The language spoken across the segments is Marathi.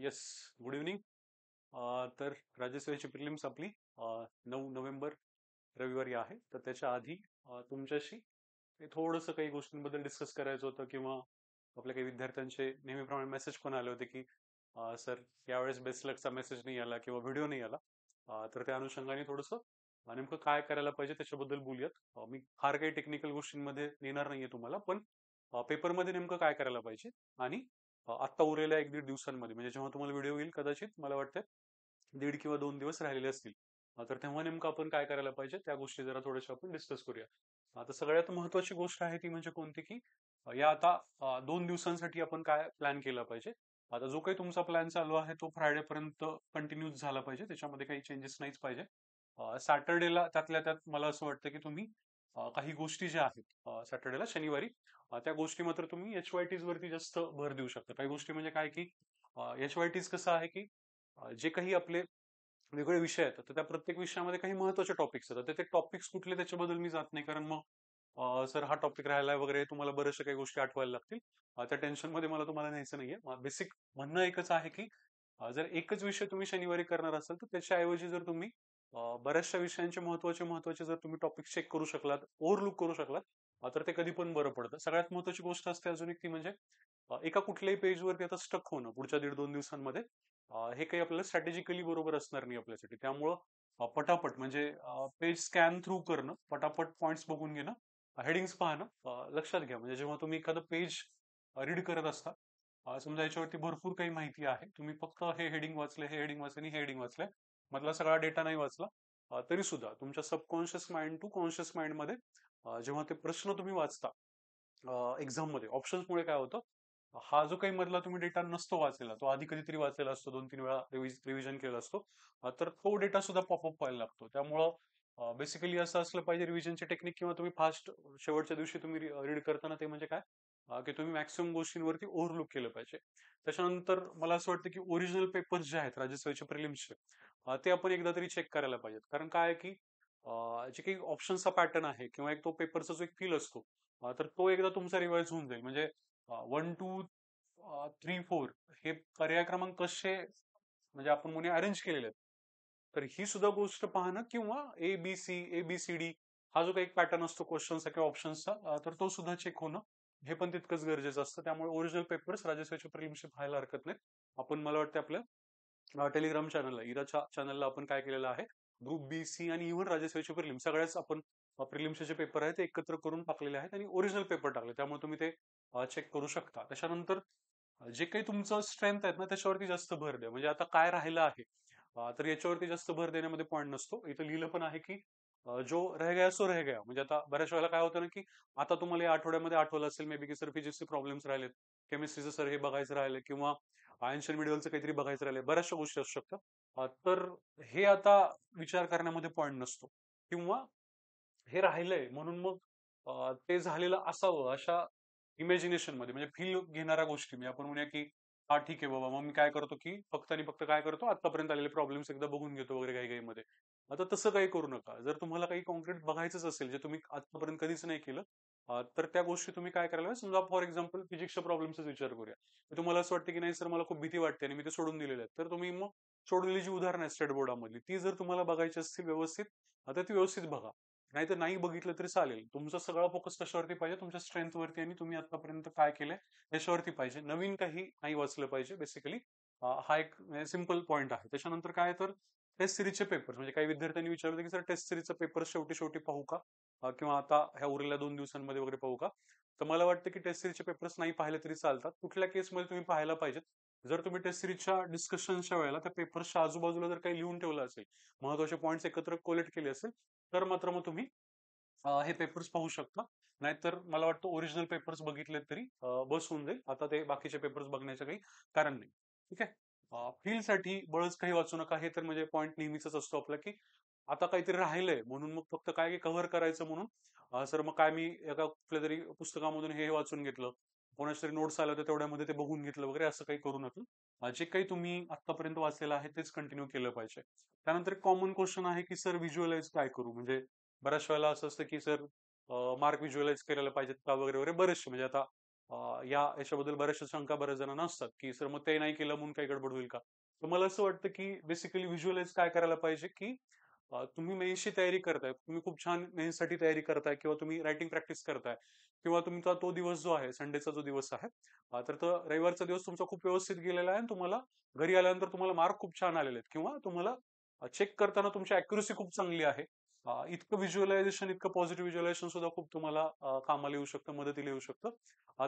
येस. Good evening. तर राजस्थानची प्रिलिम्स आपली 9 नोव्हेंबर रविवारी आहे. तर त्याच्या आधी तुमच्याशी थोडंसं काही गोष्टींबद्दल डिस्कस करायचं होतं, किंवा आपल्या काही विद्यार्थ्यांचे नेहमीप्रमाणे मेसेज पण आले होते की सर, यावेळेस बेस्ट लकचा मेसेज नाही आला किंवा व्हिडिओ नाही आला. तर त्या अनुषंगाने थोडंसं नेमकं काय करायला पाहिजे त्याच्याबद्दल बोलूयात. मी फार काही टेक्निकल गोष्टींमध्ये नेणार नाहीये तुम्हाला, पण पेपरमध्ये नेमकं काय करायला पाहिजे आणि आत्ता उरलेल्या 1-1.5 दिवसांमध्ये, म्हणजे जेव्हा तुम्हाला व्हिडिओ येईल कदाचित मला वाटतं 1.5 किंवा 2 दिवस राहिलेले असतील. तर तेव्हा नेमकं आपण काय करायला पाहिजे त्या गोष्टी जरा थोड्याशा आपण डिस्कस करूया. आता सगळ्यात महत्वाची गोष्ट आहे ती म्हणजे कोणती, की या आता 2 दिवसांसाठी आपण काय प्लॅन केला पाहिजे. आता जो काही तुमचा प्लॅन चालू आहे तो फ्रायडे पर्यंत कंटिन्यूच झाला पाहिजे, त्याच्यामध्ये काही चेंजेस नाहीच पाहिजे. सॅटर्डेला त्यातल्या त्यात मला असं वाटतं की तुम्ही काही गोष्टी ज्या आहेत सॅटर्डेला शनिवारी, त्या गोष्टी मात्र तुम्ही HYTs वरती जास्त भर देऊ शकता. काही गोष्टी म्हणजे काय, की HYTs कसं आहे, की जे काही आपले वेगळे विषय आहेत तर त्या प्रत्येक विषयामध्ये काही महत्वाचे टॉपिक्स आहेत. तर ते टॉपिक्स कुठले त्याच्याबद्दल मी जात नाही, कारण मग सर हा टॉपिक राहिलाय वगैरे तुम्हाला बऱ्याचशा काही गोष्टी आठवायला लागतील. त्या टेन्शन मध्ये मला तुम्हाला न्यायचं नाहीये. बेसिक म्हणणं एकच आहे, की जर एकच विषय तुम्ही शनिवारी करणार असाल तर त्याच्याऐवजी जर तुम्ही बऱ्याचशा विषयांचे महत्वाचे महत्वाचे जर तुम्ही टॉपिक चेक करू शकलात, ओव्हरलुक करू शकलात, तर ते कधी पण बरं पडतं. सगळ्यात महत्वाची गोष्ट असते अजून एक, ती म्हणजे एका कुठल्याही पेजवरती आता स्टक होणं पुढच्या 1.5-2 दिवसांमध्ये हे काही आपल्याला स्ट्रॅटेजिकली बरोबर असणार नाही आपल्यासाठी. त्यामुळं पटापट म्हणजे पेज स्कॅन थ्रू करणं, पटापट पॉइंट्स बघून घेणं, हेडिंग्स पाहणं. लक्षात घ्या, म्हणजे जेव्हा तुम्ही एखादं पेज रीड करत असता, समजा याच्यावरती भरपूर काही माहिती आहे, तुम्ही फक्त हे हेडिंग वाचले, हे हेडिंग वाचले आणि हे हेडिंग वाचले, मधला सगळा डेटा नाही वाचला, तरी सुद्धा तुमच्या subconscious mind to conscious mind मध्ये जेव्हा ते प्रश्न तुम्ही वाचता एक्झाम मध्ये, ऑप्शन्समुळे काय होतं, हा जो काही मधला तुम्ही डेटा नसतो वाचलेला, तो आधी कधीतरी वाचलेला असतो, 2-3 वेळा रिव्हिजन केला असतो, तर तो डेटा सुद्धा पॉपअप व्हायला लागतो. त्यामुळं बेसिकली असं असलं पाहिजे रिव्हिजनची टेक्निक, किंवा तुम्ही फास्ट शेवटच्या दिवशी तुम्ही रीड करताना ते म्हणजे काय, की तुम्ही मॅक्सिमम गोष्टींवरती ओव्हरलुक केलं पाहिजे. त्याच्यानंतर मला असं वाटतं की ओरिजिनल पेपर्स जे आहेत राज्यसेवेचे प्रिलिम्सचे, ते आपण एकदा तरी चेक करायला पाहिजेत. कारण काय आहे, की जे काही ऑप्शन्सचा पॅटर्न आहे किंवा एक तो पेपरचा जो एक फील असतो, तर तो एकदा तुमचा रिवाइज होऊन जाईल. म्हणजे 1, 2, 3, 4 हे पर्याय क्रमांक कसे, म्हणजे आपण म्हणूया अरेंज केलेले आहेत, तर ही सुद्धा गोष्ट पाहणं, किंवा ABCD हा जो काही पॅटर्न असतो क्वेश्चनचा किंवा ऑप्शन्सचा, तर तो सुद्धा चेक होणं हे पण तितकंच गरजेचं असतं. त्यामुळे ओरिजिनल पेपर्स राज्यसेवेच्या प्रिलिम्सचे पाहायला हरकत नाही. आपण मला वाटतं आपल्या टेलिग्राम चॅनलला, इराच्या चॅनलला आपण काय केलेलं आहे, ग्रुप B, C आणि इव्हन राज्यसेवेचे प्रिलिम सगळ्याच आपण प्रिलिम्सचे जे पेपर आहेत ते एकत्र करून टाकलेले आहेत आणि ओरिजिनल पेपर टाकले, त्यामुळे तुम्ही ते चेक करू शकता. त्याच्यानंतर जे काही तुमचं स्ट्रेंथ आहेत ना त्याच्यावरती जास्त भर द्या. म्हणजे आता काय राहिलं आहे, तर याच्यावरती जास्त भर देण्यामध्ये पॉईंट नसतो. इथं लिहिलं पण आहे, की जो रह गया सो रह गया. म्हणजे आता बऱ्याच वेळेला काय होतं ना, की आता तुम्हाला या आठवड्यामध्ये आठवलं असेल मे बी, की सर फिजिक्सचे प्रॉब्लेम्स राहिलेत, केमिस्ट्रीचं सर हे बघायचं राहिले, किंवा आयन्स्टाईन मिडलचं काहीतरी बघायचं राहिले, बऱ्याचशा गोष्टी असू शकतात. तर हे आता विचार करण्यामध्ये पॉईंट नसतो, किंवा हे राहिलंय म्हणून मग ते झालेलं असावं अशा इमॅजिनेशन मध्ये, म्हणजे फील घेणाऱ्या गोष्टी, म्हणजे आपण म्हणूया की हा ठीक आहे बाबा, मग मी काय करतो की फक्त आणि फक्त काय करतो, आतापर्यंत आलेले प्रॉब्लेम्स एकदा बघून घेतो वगैरे काही काही मध्ये. आता तसं काही करू नका. जर तुम्हाला काही कॉन्क्रीट बघायचंच असेल जे तुम्ही आतापर्यंत कधीच नाही केलं, तर त्या गोष्टी तुम्ही काय करायला, समजा फॉर एक्झाम्पल फिजिक्सच्या प्रॉब्लेमचा विचार करूया, तर तुम्हाला असं वाटतं की नाही सर मला खूप भीती वाटते आणि मी ते सोडून दिलेले आहेत, तर तुम्ही मग सोडलेली जी उदाहरणं आहेत स्टेट बोर्डामधली, ती जर तुम्हाला बघायची असतील व्यवस्थित, आता ती व्यवस्थित बघा. नाही तर नाही बघितलं तरी चालेल. तुमचा सगळा फोकस कशावरती पाहिजे, तुमच्या स्ट्रेंथ वरती आणि तुम्ही आतापर्यंत काय केलंय याच्यावरती पाहिजे. नवीन काही नाही वाचलं पाहिजे बेसिकली. हा एक सिम्पल पॉईंट आहे. त्याच्यानंतर काय, तर टेस्ट सिरीजचे पेपर्स, म्हणजे काही विद्यार्थ्यांनी विचारलं की सर टेस्ट सिरीजचा पेपर शेवटी शेवटी पाहू का, किंवा आता ह्या उरलेल्या 2 दिवसांमध्ये वगैरे पाहू का. तर मला वाटतं की टेस्ट सिरीजचे पेपर्स नाही पाहिले तरी चालतात. कुठल्या केसमध्ये तुम्ही पाहायला पाहिजेत, जर तुम्ही टेस्ट सिरीजच्या डिस्कशनच्या वेळेला त्या पेपर्सच्या आजूबाजूला जर काही लिहून ठेवलं असेल, महत्वाचे पॉईंट्स एकत्र कोलेक्ट केले असेल, तर मात्र मग तुम्ही हे पेपर्स पाहू शकता. नाहीतर मला वाटतं ओरिजिनल पेपर्स बघितले तरी बस होऊन जाईल. आता ते बाकीचे पेपर्स बघण्याचं काही कारण नाही. ठीक आहे. फील साठी बळच काही वाचू नका. हे तर म्हणजे पॉईंट नेहमीच असतो आपला, की आता काहीतरी राहिलंय म्हणून मग फक्त काय कव्हर करायचं म्हणून सर मग काय मी एका कुठल्या तरी पुस्तकामधून हे वाचून घेतलं, कोणाच्या तरी नोट्स आल्या होत्या तेवढ्यामध्ये ते बघून घेतलं वगैरे, असं काही करू नका. जे काही तुम्ही आतापर्यंत वाचलेलं आहे तेच कंटिन्यू केलं पाहिजे. त्यानंतर कॉमन क्वेश्चन आहे की सर व्हिज्युअलाइज काय करू, म्हणजे बऱ्याच वेळेला असं असतं की सर मार्क व्हिज्युअलाइज करायला पाहिजेत का वगैरे वगैरे बरेचसे, म्हणजे आता या याच्याबद्दल बऱ्याचशा शंका बऱ्याच जणांना असतात की सर मग ते नाही केलं म्हणून काही गडबड होईल का. तर मला असं वाटतं की बेसिकली व्हिज्युअलाइज काय करायला पाहिजे की तुम्ही मेन्सची तयारी करताय, तुम्ही खूप छान मेन्ससाठी तयारी करताय किंवा तुम्ही रायटिंग प्रॅक्टिस करताय किंवा तुमचा तो दिवस जो आहे संडेचा जो दिवस आहे तर तो रविवारचा दिवस तुमचा खूप व्यवस्थित गेलेला आहे आणि तुम्हाला घरी आल्यानंतर तुम्हाला मार्क खूप छान आलेले आहेत किंवा तुम्हाला चेक करताना तुमची अॅक्युरसी खूप चांगली आहे. इतकं व्हिज्युअलायझेशन, इतकं पॉझिटिव्ह व्हिज्युअलायझेशन सुद्धा खूप तुम्हाला कामाला येऊ शकतं, मदतीला येऊ शकतं.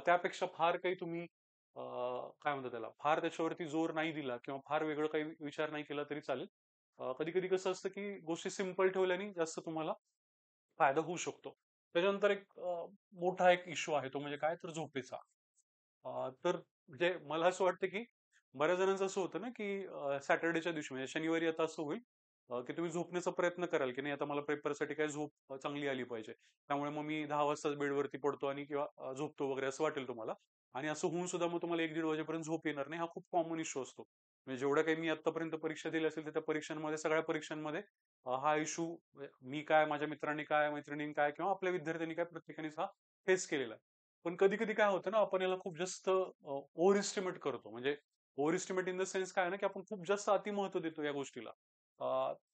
त्यापेक्षा फार काही तुम्ही काय म्हणतात त्याला, फार त्याच्यावरती जोर नाही दिला किंवा फार वेगळं काही विचार नाही केला तरी चालेल. कधी कधी कसं असतं की गोष्टी सिंपल ठेवल्याने जास्त तुम्हाला फायदा होऊ शकतो. त्याच्यानंतर एक मोठा एक इश्यू आहे तो म्हणजे काय तर झोपेचा. तर म्हणजे मला असं वाटतं की बऱ्याच जणांचं असं होतं ना की सॅटर्डेच्या दिवशी म्हणजे शनिवारी आता असं होईल की तुम्ही झोपण्याचा प्रयत्न कराल की नाही आता मला पेपरसाठी काय झोप चांगली आली पाहिजे, त्यामुळे मग मी 10 वाजताच बेडवरती पडतो आणि किंवा झोपतो वगैरे असं वाटेल तुम्हाला. आणि असं होऊन सुद्धा मग तुम्हाला 1-1:30 वाजेपर्यंत झोप येणार नाही. हा खूप कॉमन इश्यू असतो. म्हणजे जेवढ्या काही मी आतापर्यंत परीक्षा दिल्या असेल तर त्या परीक्षांमध्ये सगळ्या परीक्षांमध्ये हा इश्यू मी काय, माझ्या मित्रांनी काय, मैत्रिणींनी काय किंवा आपल्या विद्यार्थ्यांनी काय प्रत्येकानेच हा फेस केलेला आहे. पण कधी कधी काय होतं ना, आपण याला खूप जास्त ओव्हर इस्टिमेट करतो. म्हणजे over estimate in the sense काय ना, की आपण खूप जास्त अतिमहत्व देतो या गोष्टीला.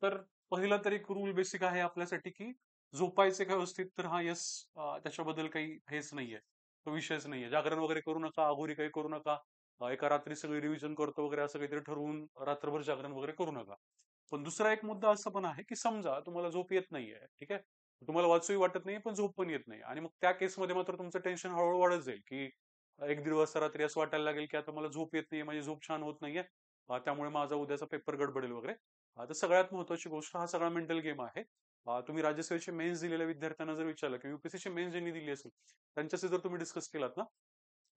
तर पहिला तर एक रूल बेसिक आहे आपल्यासाठी की झोपायचे का व्यवस्थित, तर हा यस, त्याच्याबद्दल काही हेच नाहीये, तो विषयच नाहीये. जागरण वगैरे करू नका, अघोरी काही करू नका. एका रात्री सगळी रिव्हिजन करतो वगैरे असं काहीतरी ठरवून रात्रभर जागरण वगैरे करू नका. पण दुसरा एक मुद्दा असा पण आहे की समजा तुम्हाला झोप येत नाहीये, ठीक आहे, तुम्हाला वाचूही वाटत नाहीये पण झोप पण येत नाही आणि मग त्या केसमध्ये मात्र तुमचं टेन्शन हळूहळू वाढत जाईल की 1-1:30 वाजता रात्री असं वाटायला लागेल की आता मला झोप येत नाहीये, माझी झोप छान होत नाहीये, त्यामुळे माझा उद्याचा पेपर गडबडेल वगैरे. तर सगळ्यात महत्वाची गोष्ट हा सगळा मेंटल गेम आहे. तुम्ही राज्यसेवेचे मेन्स दिलेल्या विद्यार्थ्यांना जर विचारलं किंवा युपीएससीची मेन्स ज्यांनी दिली असेल त्यांच्याशी जर तुम्ही डिस्कस केलात ना,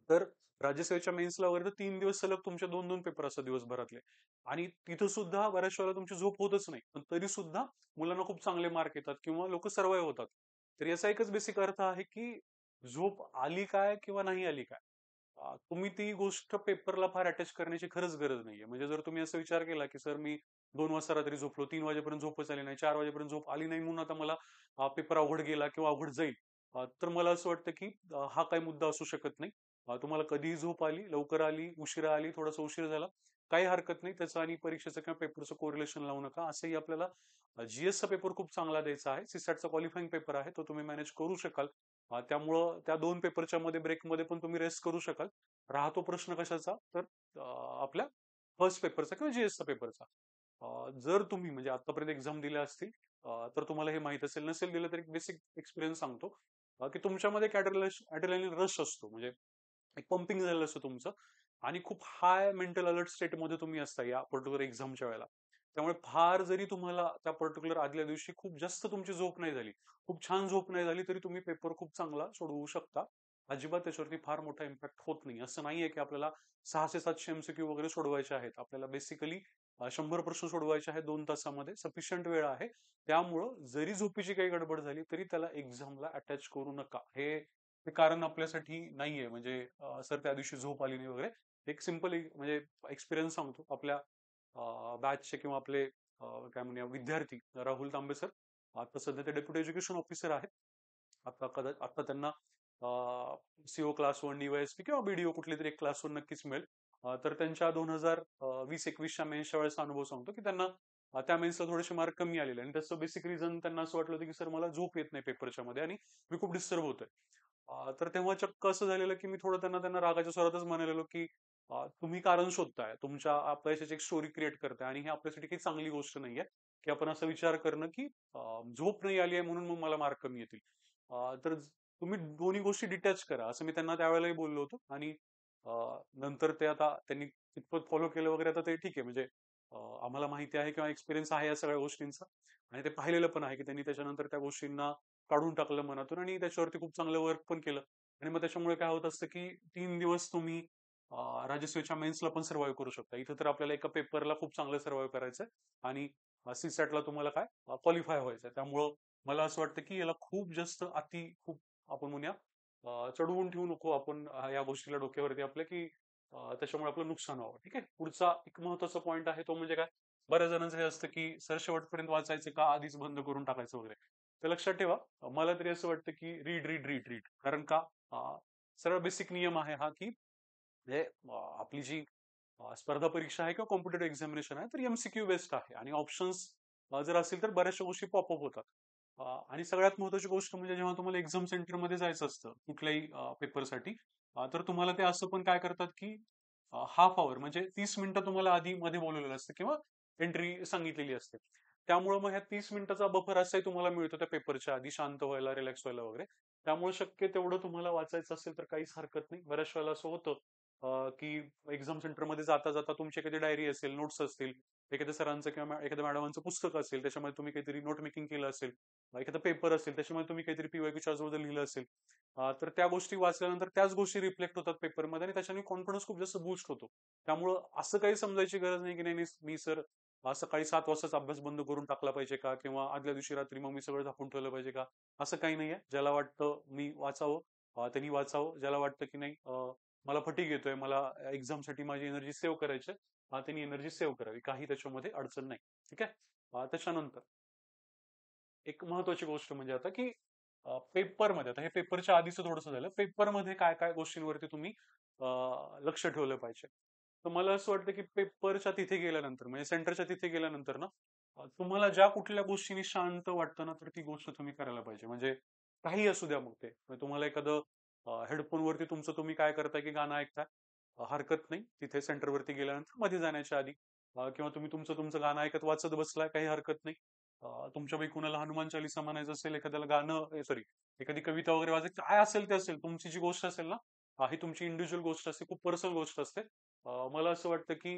तर राज्यसेवेच्या मेन्सला वगैरे तर 3 दिवस सलग तुमचे 2-2 पेपर असतात दिवसभरातले. आणि तिथं सुद्धा बऱ्याच वेळेला तुमची झोप होतच नाही, पण तरी सुद्धा मुलांना खूप चांगले मार्क येतात किंवा लोक सर्वाईव्ह होतात. तर याचा एकच बेसिक अर्थ आहे की झोप आली काय किंवा नाही आली काय, तुम्ही ती गोष्ट पेपरला फार अटॅच करण्याची खरंच गरज नाहीये. म्हणजे जर तुम्ही असा विचार केला की सर मी 2 वाजता रात्री झोपलो, 3 वाजेपर्यंत झोपच आली नाही, 4 वाजेपर्यंत झोप आली नाही म्हणून आता मला पेपर अवघड गेला किंवा अवघड जाईल, तर मला असं वाटतं की हा काही मुद्दा असू शकत नाही. तुम्हाला कधीही झोप आली, लवकर आली, उशिरा आली, थोडासा उशीर झाला, काही हरकत नाही. त्याचं आणि परीक्षेचं किंवा पेपरचं कोरिलेशन लावू नका. असंही आपल्याला जीएसचा पेपर खूप चांगला द्यायचा आहे, सीसॅटचा क्वालिफाईंग पेपर आहे, तो तुम्ही मॅनेज करू शकाल. त्यामुळं त्या 2 पेपरच्या मध्ये ब्रेकमध्ये पण तुम्ही रेस्ट करू शकाल. राहतो प्रश्न कशाचा, तर आपल्या फर्स्ट पेपरचा किंवा जीएसचा पेपरचा. जर तुम्ही म्हणजे आतापर्यंत एक्झाम दिल्या असतील तर तुम्हाला हे माहित असेल, नसेल दिलं तर एक बेसिक एक्सपिरियन्स सांगतो की तुमच्यामध्ये एक ॲड्रेनालिन रश असतो. म्हणजे एक पंपिंग झालेलं असतं तुमचं आणि खूप हाय मेंटल अलर्ट स्टेटमध्ये तुम्ही असता या पर्टिक्युलर एक्झामच्या वेळेला. त्यामुळे फार जरी तुम्हाला त्या पर्टिक्युलर आदल्या दिवशी खूप जास्त तुमची झोप नाही झाली, खूप छान झोप नाही झाली, तरी तुम्ही पेपर खूप चांगला सोडवू शकता. अजिबात त्याच्यावरती फार मोठा इम्पॅक्ट होत नाही. असं नाहीये की आपल्याला 600-700 एमसीक्यू वगैरे सोडवायचे आहेत. आपल्याला बेसिकली 100 प्रश्न सोडवायचे आहेत 2 तासामध्ये, सफिशियंट वेळ आहे. त्यामुळं जरी झोपेची काही गडबड झाली तरी त्याला एक्झामला अटॅच करू नका. हे कारण आपल्यासाठी नाहीये म्हणजे सर त्या दिवशी झोप आली नाही वगैरे. एक सिंपल म्हणजे एक्सपिरियन्स सांगतो. आपल्या बॅचचे किंवा आपले काय म्हणूया विद्यार्थी राहुल तांबे सर, आता सध्या ते डेप्युटी एज्युकेशन ऑफिसर आहेत. आता त्यांना सीओ क्लास 1 डीवायएसपी किंवा बीडीओ कुठली तरी एक क्लास 1 नक्कीच मिळेल. तर त्यांच्या 2020-21च्या मेन्सच्या वेळेचा अनुभव सांगतो की त्यांना त्या मेन्सला थोडेसे मार्क कमी आलेले आणि त्याचं बेसिक रिझन त्यांना असं वाटलं होतं की सर मला झोप येत नाही पेपरच्या मध्ये आणि मी खूप डिस्टर्ब होतोय. तर तेव्हा चक्क असं झालेलं की मी थोडं त्यांना त्यांना रागाच्या स्वरातच म्हणालेलो की तुम्ही कारण शोधताय, तुमच्या अपयशाची एक स्टोरी क्रिएट करताय आणि ही आपल्यासाठी काही चांगली गोष्ट नाहीये की आपण असा विचार करणं की झोप नाही आली आहे म्हणून मग मला मार्क कमी येतील. तर तुम्ही दोन्ही गोष्टी डिटॅच करा असं मी त्यांना त्यावेळेलाही बोललो होतो. आणि नंतर ते आता त्यांनी कितपत फॉलो केलं वगैरे आता ते ठीक आहे. म्हणजे आम्हाला माहिती आहे किंवा एक्सपिरियन्स आहे या सगळ्या गोष्टींचा आणि ते पाहिलेलं पण आहे की त्यांनी त्याच्यानंतर त्या गोष्टींना काढून टाकलं मनातून आणि त्याच्यावरती खूप चांगलं वर्क पण केलं. आणि मग त्याच्यामुळे काय होत असतं की 3 दिवस तुम्ही राजसेवेच्या मेन्सला पण सर्व्हाइव्ह करू शकता. इथं तर आपल्याला एका पेपरला खूप चांगलं सर्व्हाइव्ह करायचंय आणि सीसॅटला तुम्हाला काय क्वालिफाय व्हायचंय. त्यामुळं मला असं वाटतं की याला खूप जास्त खूप आपण म्हणूया चढवून ठेवू नको आपण या गोष्टीला डोक्यावरती आपल्या की त्याच्यामुळे आपलं नुकसान व्हावं. ठीक आहे. पुढचा एक महत्वाचा पॉईंट आहे तो म्हणजे काय, बऱ्याच जणांचं हे असतं की सर शेवटपर्यंत वाचायचं का आधीच बंद करून टाकायचं वगैरे. तर लक्षात ठेवा, मला तरी असं वाटतं की रीड रीड रीड रीड. कारण का सरळ बेसिक नियम आहे हा, की म्हणजे आपली जी स्पर्धा परीक्षा आहे किंवा कॉम्पिटेटिव्ह एक्झामिनेशन आहे तर एमसीक्यू बेस्ड आहे आणि ऑप्शन्स जर असतील तर बऱ्याचशा गोष्टी पॉपअप होतात. आणि सगळ्यात महत्वाची गोष्ट म्हणजे जेव्हा तुम्हाला एक्झाम सेंटरमध्ये जायचं असतं कुठल्याही पेपरसाठी, तर तुम्हाला ते असं पण काय करतात की हाफ आवर म्हणजे 30 मिनिटं तुम्हाला आधी मध्ये बोलवलेलं असतं किंवा एंट्री सांगितलेली असते. त्यामुळे मग ह्या 30 मिनिटाचा बफर असाही तुम्हाला मिळतो त्या पेपरच्या आधी शांत व्हायला, रिलॅक्स व्हायला वगैरे. त्यामुळे शक्य तेवढं तुम्हाला वाचायचं असेल तर काहीच हरकत नाही. बऱ्याच वेळेला असं होतं की एक्झाम सेंटरमध्ये जाता जाता तुमची एखादी डायरी असेल, नोट्स असतील, एखाद्या सरांचं किंवा एखाद्या मॅडमांचं पुस्तक असेल, त्याच्यामध्ये तुम्ही काहीतरी नोट मेकिंग केलं असेल, एखादा पेपर असेल, त्याच्यामध्ये तुम्ही काहीतरी पीवायक्यू चार्जबद्दल लिहिलं असेल, तर त्या गोष्टी वाचल्यानंतर त्याच गोष्टी रिफ्लेक्ट होतात पेपरमध्ये आणि त्याच्याने कॉन्फिडन्स खूप जास्त बूस्ट होतो. त्यामुळं असं काही समजायची गरज नाही की नाही मी सर सकाळी 7 वाजताच अभ्यास बंद करून टाकला पाहिजे का किंवा आदल्या दिवशी रात्री मग मी सगळं झाकून ठेवलं पाहिजे का. असं काही नाहीये. ज्याला वाटतं मी वाचावं त्यांनी वाचावं. ज्याला वाटतं की नाही मला फटीग येतोय, मला एक्झामसाठी माझी एनर्जी सेव्ह करायची आहे, त्यांनी एनर्जी सेव्ह करावी. काही त्याच्यामध्ये अडचण नाही. ठीक आहे. त्याच्यानंतर एक महत्वाची गोष्ट म्हणजे आता की पेपरमध्ये, आता हे पेपरच्या आधीच थोडंसं झालं, पेपरमध्ये काय काय गोष्टींवरती तुम्ही लक्ष ठेवलं पाहिजे. तर मला असं वाटतं की पेपरच्या तिथे गेल्यानंतर म्हणजे सेंटरच्या तिथे गेल्यानंतर ना तुम्हाला ज्या कुठल्या गोष्टींनी शांत वाटतं ना तर ती गोष्ट तुम्ही करायला पाहिजे. म्हणजे काही असू द्या मग ते. म्हणजे तुम्हाला एखादं हेडफोन वरती तुमचं तुम्ही काय करताय की गाणं ऐकताय, हरकत नाही. तिथे सेंटरवरती गेल्यानंतर मध्ये जाण्याच्या आधी किंवा तुम्ही तुमचं तुमचं गाणं ऐकत वाचत बसलाय, काही हरकत नाही. तुमच्यापैकी कुणाला हनुमान चालीसा म्हणायचं असेल, एखाद्याला गाणं सॉरी एखादी कविता वगैरे वाचायची, काय असेल ते असेल, तुमची जी गोष्ट असेल ना, ही तुमची इंडिव्हिज्युअल गोष्ट असते, खूप पर्सनल गोष्ट असते. मला असं वाटतं की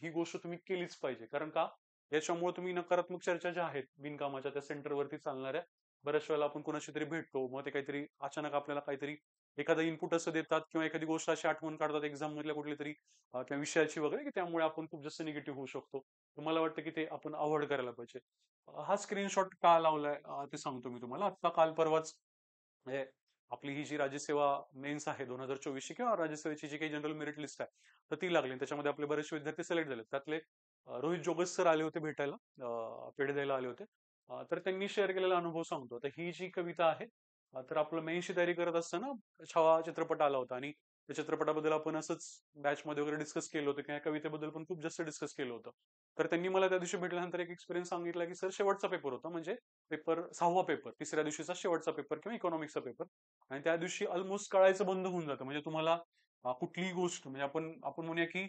ही गोष्ट तुम्ही केलीच पाहिजे. कारण का याच्यामुळे तुम्ही नकारात्मक चर्चा ज्या आहेत बिनकामाच्या त्या सेंटरवरती चालणाऱ्या, बऱ्याच वेळेला आपण कोणाशी तरी भेटतो, मग ते काहीतरी अचानक आपल्याला काहीतरी एखादं इनपुट असं देतात किंवा एखादी गोष्ट अशी आठवण काढतात एक्झाम मधल्या कुठली तरी त्या विषयाची वगैरे, की त्यामुळे आपण खूप जास्त निगेटिव्ह होऊ शकतो. तर मला वाटतं की ते आपण अवॉइड करायला पाहिजे. हा स्क्रीनशॉट का लावलाय ते सांगतो मी तुम्हाला. आता काल परवाच म्हणजे आपली ही जी राज्यसेवा मेन्स आहे 2024 ची किंवा राज्यसेवेची जी काही जनरल मेरिट लिस्ट आहे तर ती लागली. त्याच्यामध्ये आपले बरेचसे विद्यार्थी सिलेक्ट झाले. त्यातले रोहित जोगस सर आले होते भेटायला, पेढे द्यायला आले होते. तर त्यांनी शेअर केलेला अनुभव सांगतो. तर ही जी कविता आहे तर आपलं मेन्सची तयारी करत असताना छावा चित्रपट आला होता आणि त्या चित्रपटाबद्दल आपण असंच बॅच मध्ये वगैरे डिस्कस केलं होतं किंवा कवितेबद्दल पण खूप जास्त डिस्कस केलं होतं. तर त्यांनी मला त्या दिवशी भेटल्यानंतर एक एक्सपिरियन्स सांगितला की सर शेवटचा पेपर होता, म्हणजे पेपर 6वा पेपर, तिसऱ्या दिवशीचा शेवटचा पेपर किंवा इकॉनॉमिक्सचा पेपर, आणि त्या दिवशी ऑलमोस्ट कळायचं बंद होऊन जातं. म्हणजे तुम्हाला कुठलीही गोष्ट म्हणजे आपण आपण म्हणूया की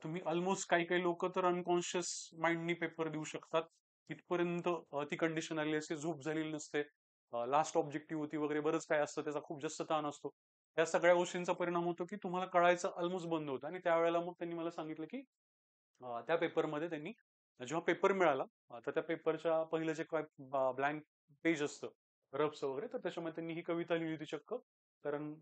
तुम्ही ऑलमोस्ट काही काही लोक तर अनकॉन्शियस माइंडनी पेपर देऊ शकतात. तिथपर्यंत ती कंडिशन आलेली असते, झोप झालेली नसते, लास्ट ऑब्जेक्टिव्ह होती वगैरे बरंच काय असतं, त्याचा खूप जास्त ताण असतो. या सगळ्या गोष्टींचा परिणाम होतो की तुम्हाला कळायचं ऑलमोस्ट बंद होतं. आणि त्यावेळेला मग त्यांनी मला सांगितलं की त्या पेपरमध्ये त्यांनी जेव्हा पेपर मिळाला तर त्या पेपरच्या पहिलं जे काय ब्लँक पेज असतं रफचं वगैरे, तर त्याच्यामध्ये त्यांनी ही कविता लिहिली होती चक्क. कारण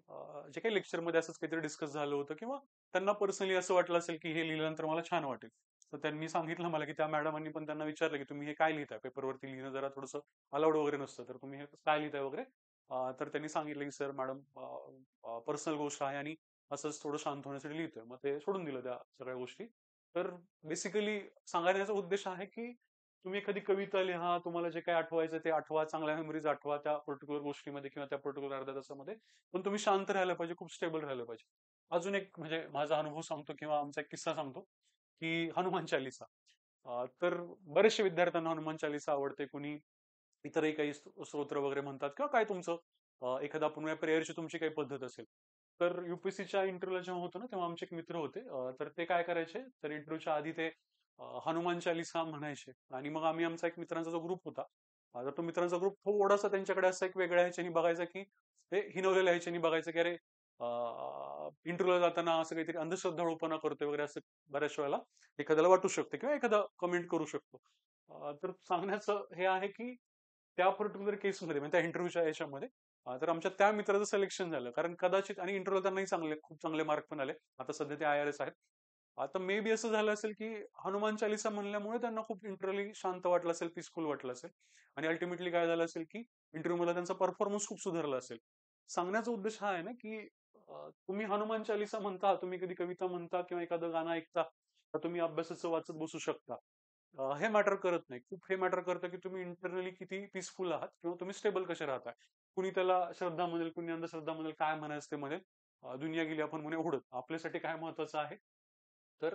जे काही लेक्चरमध्ये असंच काहीतरी डिस्कस झालं होतं किंवा त्यांना पर्सनली असं वाटलं असेल की हे लिहिल्यानंतर मला छान वाटेल. तर त्यांनी सांगितलं मला की त्या मॅडमांनी पण त्यांना विचारलं की तुम्ही हे काय लिहिताय, पेपरवरती लिहिणं जरा थोडंसं अलाउड वगैरे नसतं, तर तुम्ही हे काय लिहिताय वगैरे. तर त्यांनी सांगितलं की सर मॅडम पर्सनल गोष्ट आहे आणि असंच थोडं शांत होण्यासाठी लिहितोय. मग ते सोडून दिलं त्या सगळ्या गोष्टी. तर बेसिकली सांगण्याचा उद्देश आहे की तुम्ही एखादी कविता लिहा, तुम्हाला जे काही आठवायचं ते आठवा, चांगल्या मेमरीज आठवा त्या पर्टिक्युलर गोष्टीमध्ये किंवा त्या पर्टिक्युलर अर्ध्या तासामध्ये. पण तुम्ही शांत राहायला पाहिजे, खूप स्टेबल राहायला पाहिजे. अजून एक म्हणजे माझा अनुभव सांगतो किंवा आमचा एक किस्सा सांगतो की हनुमान चालीसा. तर बरेचशे विद्यार्थ्यांना हनुमान चालीसा आवडते. कुणी इतरही काही स्तोत्र वगैरे म्हणतात किंवा काय तुमचं एखादा पुन्हा प्रेयरची तुमची काही पद्धत असेल. तर युपीएससीच्या इंटरव्ह्यूला जेव्हा होतो ना तेव्हा आमचे एक मित्र होते. तर ते काय करायचे, तर इंटरव्ह्यूच्या आधी ते हनुमान चालीसा म्हणायचे. आणि मग आम्ही आमचा एक मित्रांचा जो ग्रुप होता, तर तो मित्रांचा ग्रुप थोडासा त्यांच्याकडे असा एक वेगळ्या ह्याच्यानी बघायचा की ते हिनवलेल्या ह्याच्यानी बघायचं की अरे इंटरव्ह्यूला जाताना असं काहीतरी अंधश्रद्धाळूपणा करतोय वगैरे असं बऱ्याच वेळेला एखाद्याला वाटू शकतं किंवा एखादा कमेंट करू शकतो. तर सांगण्याचं हे आहे की त्या पर्टिक्युलर केसमध्ये म्हणजे त्या इंटरव्ह्यूच्या याच्यामध्ये तर आमच्या त्या मित्राचं सिलेक्शन झालं. कारण कदाचित आणि इंटरव्ह्यू त्यांनाही चांगले खूप चांगले मार्क पण आले. आता सध्या ते IRS आहेत. आता मे बी असं झालं असेल की हनुमान चालीसा म्हणल्यामुळे त्यांना खूप इंटरली शांत वाटलं असेल, पीसफुल वाटलं असेल. आणि अल्टिमेटली काय झालं असेल की इंटरव्ह्यू मध्ये त्यांचा परफॉर्मन्स खूप सुधारला असेल. सांगण्याचा उद्देश हा आहे ना की तुम्ही हनुमान चालीसा म्हणता, तुम्ही कधी कविता म्हणता किंवा एखादं गाणं ऐकता, तर तुम्ही अभ्यासाचं वाचत बसू शकता. हे मॅटर करत नाही. खूप हे मॅटर करतं की तुम्ही इंटरनली किती पीसफुल आहात किंवा तुम्ही स्टेबल कसे राहताय. कुणी त्याला श्रद्धा म्हणेल, कुणी अंधश्रद्धा म्हणेल, काय म्हणायचं ते म्हणेल. दुनिया गेली आपण म्हणूया उडत. आपल्यासाठी काय महत्वाचं आहे, तर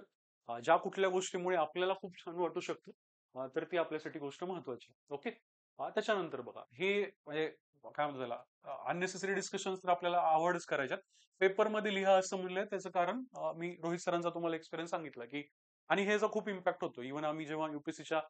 ज्या कुठल्या गोष्टीमुळे आपल्याला खूप छान वाटू शकतं, तर ती आपल्यासाठी गोष्ट महत्वाची आहे. ओके. त्याच्यानंतर बघा हे म्हणजे काय म्हणतात त्याला, अननेसेसरी डिस्कशन्स तर आपल्याला अवॉइडच करायच्यात. पेपरमध्ये लिहा असं म्हणलंय त्याचं कारण मी रोहित सरांचा तुम्हाला एक्सपिरियन्स सांगितला की, आणि ह्याचा खूप इम्पॅक्ट होतो. इव्हन आम्ही जेव्हा युपीएससीच्या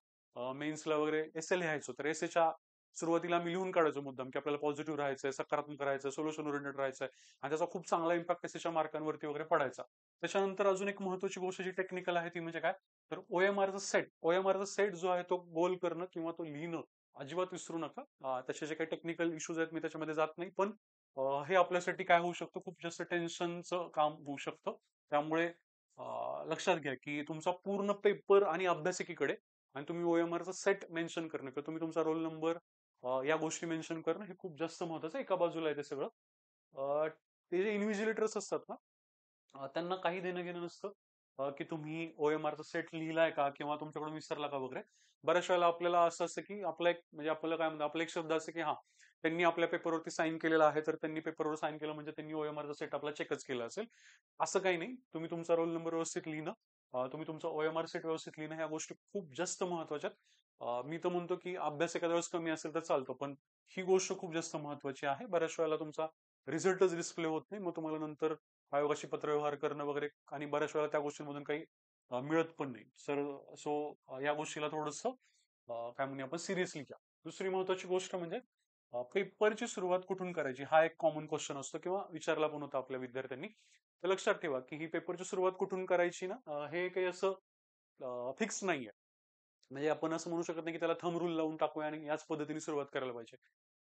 मेन्सला वगैरे एसे लिहायचो, तर एसेच्या सुरुवातीला आम्ही लिहून काढायचो मुद्दाम की आपल्याला पॉझिटिव्ह राहायचंय, सकारात्मक राहायचं, सोल्युशन ओरिएंटेड राहायचंय, आणि त्याचा खूप चांगला इम्पॅक्ट एसेच्या मार्कांवरती वगैरे पडायचा. त्याच्यानंतर अजून एक महत्वाची गोष्ट जी टेक्निकल आहे ती म्हणजे काय, तर ओएमआरचा सेट जो आहे तो गोल करणं किंवा तो लिहिणं अजिबात विसरू नका. त्याचे जे काही टेक्निकल इश्यूज आहेत मी त्याच्यामध्ये जात नाही, पण हे आपल्यासाठी काय होऊ शकतं, खूप जास्त टेन्शनचं काम होऊ शकतं. त्यामुळे लक्षात घ्या की तुमचा पूर्ण पेपर आणि अभ्यासिकेकडे, आणि तुम्ही ओएमआरचा सेट मेन्शन करणं किंवा तुम्ही तुमचा रोल नंबर या गोष्टी मेन्शन करणं हे खूप जास्त महत्वाचं आहे. एका बाजूला आहे ते सगळं. ते जे इन्व्हिजिलेटर्स असतात ना, त्यांना काही देणं घेणं नसतं की तुम्ही ओएमआरचा सेट लिहिलाय का किंवा तुमच्याकडून विसरला का वगैरे. बऱ्याच वेळेला आपल्याला असं असतं की आपला एक म्हणजे आपल्याला काय म्हणतात, आपला एक शब्द असं की हा, त्यांनी आपल्या पेपरवरती साईन केलेला आहे, तर त्यांनी पेपरवर साईन केलं म्हणजे त्यांनी ओएमआरचा सेट आपला चेकच केला असेल. असं काही नाही. तुम्ही तुमचा रोल नंबर व्यवस्थित लिहिणं, तुम्ही तुमचा ओएमआर सेट व्यवस्थित लिहिणं, ह्या गोष्टी खूप जास्त महत्वाच्या आहेत. मी तर म्हणतो की अभ्यास एखाद्या वेळेस कमी असेल तर चालतो, पण ही गोष्ट खूप जास्त महत्वाची आहे. बऱ्याच वेळेला तुमचा रिझल्टच डिस्प्ले होत नाही, मग तुम्हाला नंतर आयोगाशी पत्रव्यवहार करणं वगैरे, आणि बऱ्याच वेळा त्या गोष्टींमधून काही मिळत पण नाही सर. सो या गोष्टीला थोडस काय म्हणूया आपण, सिरियसली घ्या. दुसरी महत्वाची गोष्ट म्हणजे पेपरची सुरुवात कुठून करायची, हा एक कॉमन क्वेश्चन असतो किंवा विचारला पण होता आपल्या विद्यार्थ्यांनी. तर लक्षात ठेवा की ही पेपरची सुरुवात कुठून करायची ना, हे काही असं फिक्स नाहीये. म्हणजे आपण असं म्हणू शकत नाही की त्याला थंब रूल लावून टाकूया आणि याच पद्धतीने सुरुवात करायला पाहिजे.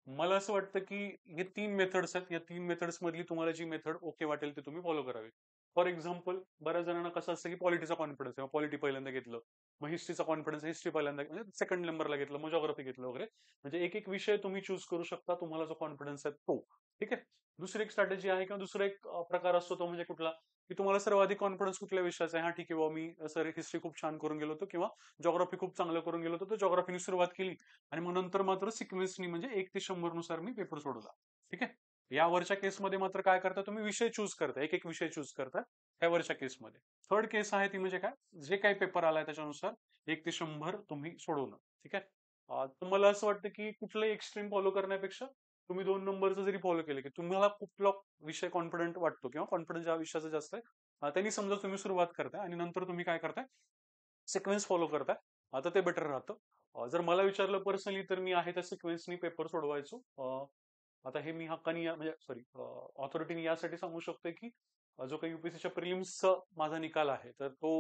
मला असं वाटतं की हे 3 मेथड्स आहेत, या 3 मेथड्स मधली तुम्हाला जी मेथड ओके वाटेल ते तुम्ही फॉलो करावी. फॉर एक्झाम्पल, बऱ्याच जणांना कसं असतं की पॉलिटीचा कॉन्फिडन्स आहे, पॉलिटी पहिल्यांदा घेतलं, मग हिस्ट्रीचा कॉन्फिडन्स, हिस्ट्री पहिल्यांदा म्हणजे सेकंड नंबरला घेतलं, मग जॉग्राफी घेतलं वगैरे. म्हणजे एक एक विषय तुम्ही चूज करू शकता, तुम्हाला जो कॉन्फिडन्स आहे तो. ठीक आहे. दुसरी एक स्ट्रॅटेजी आहे किंवा दुसरा एक प्रकार असतो तो म्हणजे कुठला, की तुम्हाला सर्वाधिक कॉन्फिडन्स कुठल्या विषयाचा आहे. हा ठीक आहे बाबा, मी सर हिस्ट्री खूप छान करून गेलो होतो किंवा जॉग्राफी खूप चांगलं करून गेलो होतो, तर जॉग्राफीने सुरुवात केली आणि मग नंतर मात्र सिक्वेन्सनी म्हणजे 1 ते 100 नुसार मी पेपर सोडवला. ठीक आहे. यावरच्या केसमध्ये मात्र काय करता, तुम्ही विषय चूज करता, एक एक विषय चूज करता. त्यावरच्या केसमध्ये थर्ड केस आहे ती म्हणजे काय, जे काही पेपर आलाय त्याच्यानुसार 1 ते 100 तुम्ही सोडवणं. ठीक आहे. तुम्हाला असं वाटतं की कुठलंही एक्स्ट्रीम फॉलो करण्यापेक्षा तुम्ही 2 नंबरचं जरी फॉलो केलं की तुम्हाला कुठला विषय कॉन्फिडंट वाटतो किंवा कॉन्फिडन्स ज्या विषयाचा जास्त आहे, त्यांनी समजा तुम्ही सुरुवात करताय आणि नंतर तुम्ही काय करताय, सिक्वेन्स फॉलो करताय, आता ते बेटर राहतं. जर मला विचारलं पर्सनली तर मी आहे त्या सिक्वेन्सनी पेपर सोडवायचो. आता हे मी हक्कानी म्हणजे सॉरी ऑथॉरिटीने यासाठी सांगू शकतोय की जो काही युपीएससीच्या प्रिलिम्सचा माझा निकाल आहे तर तो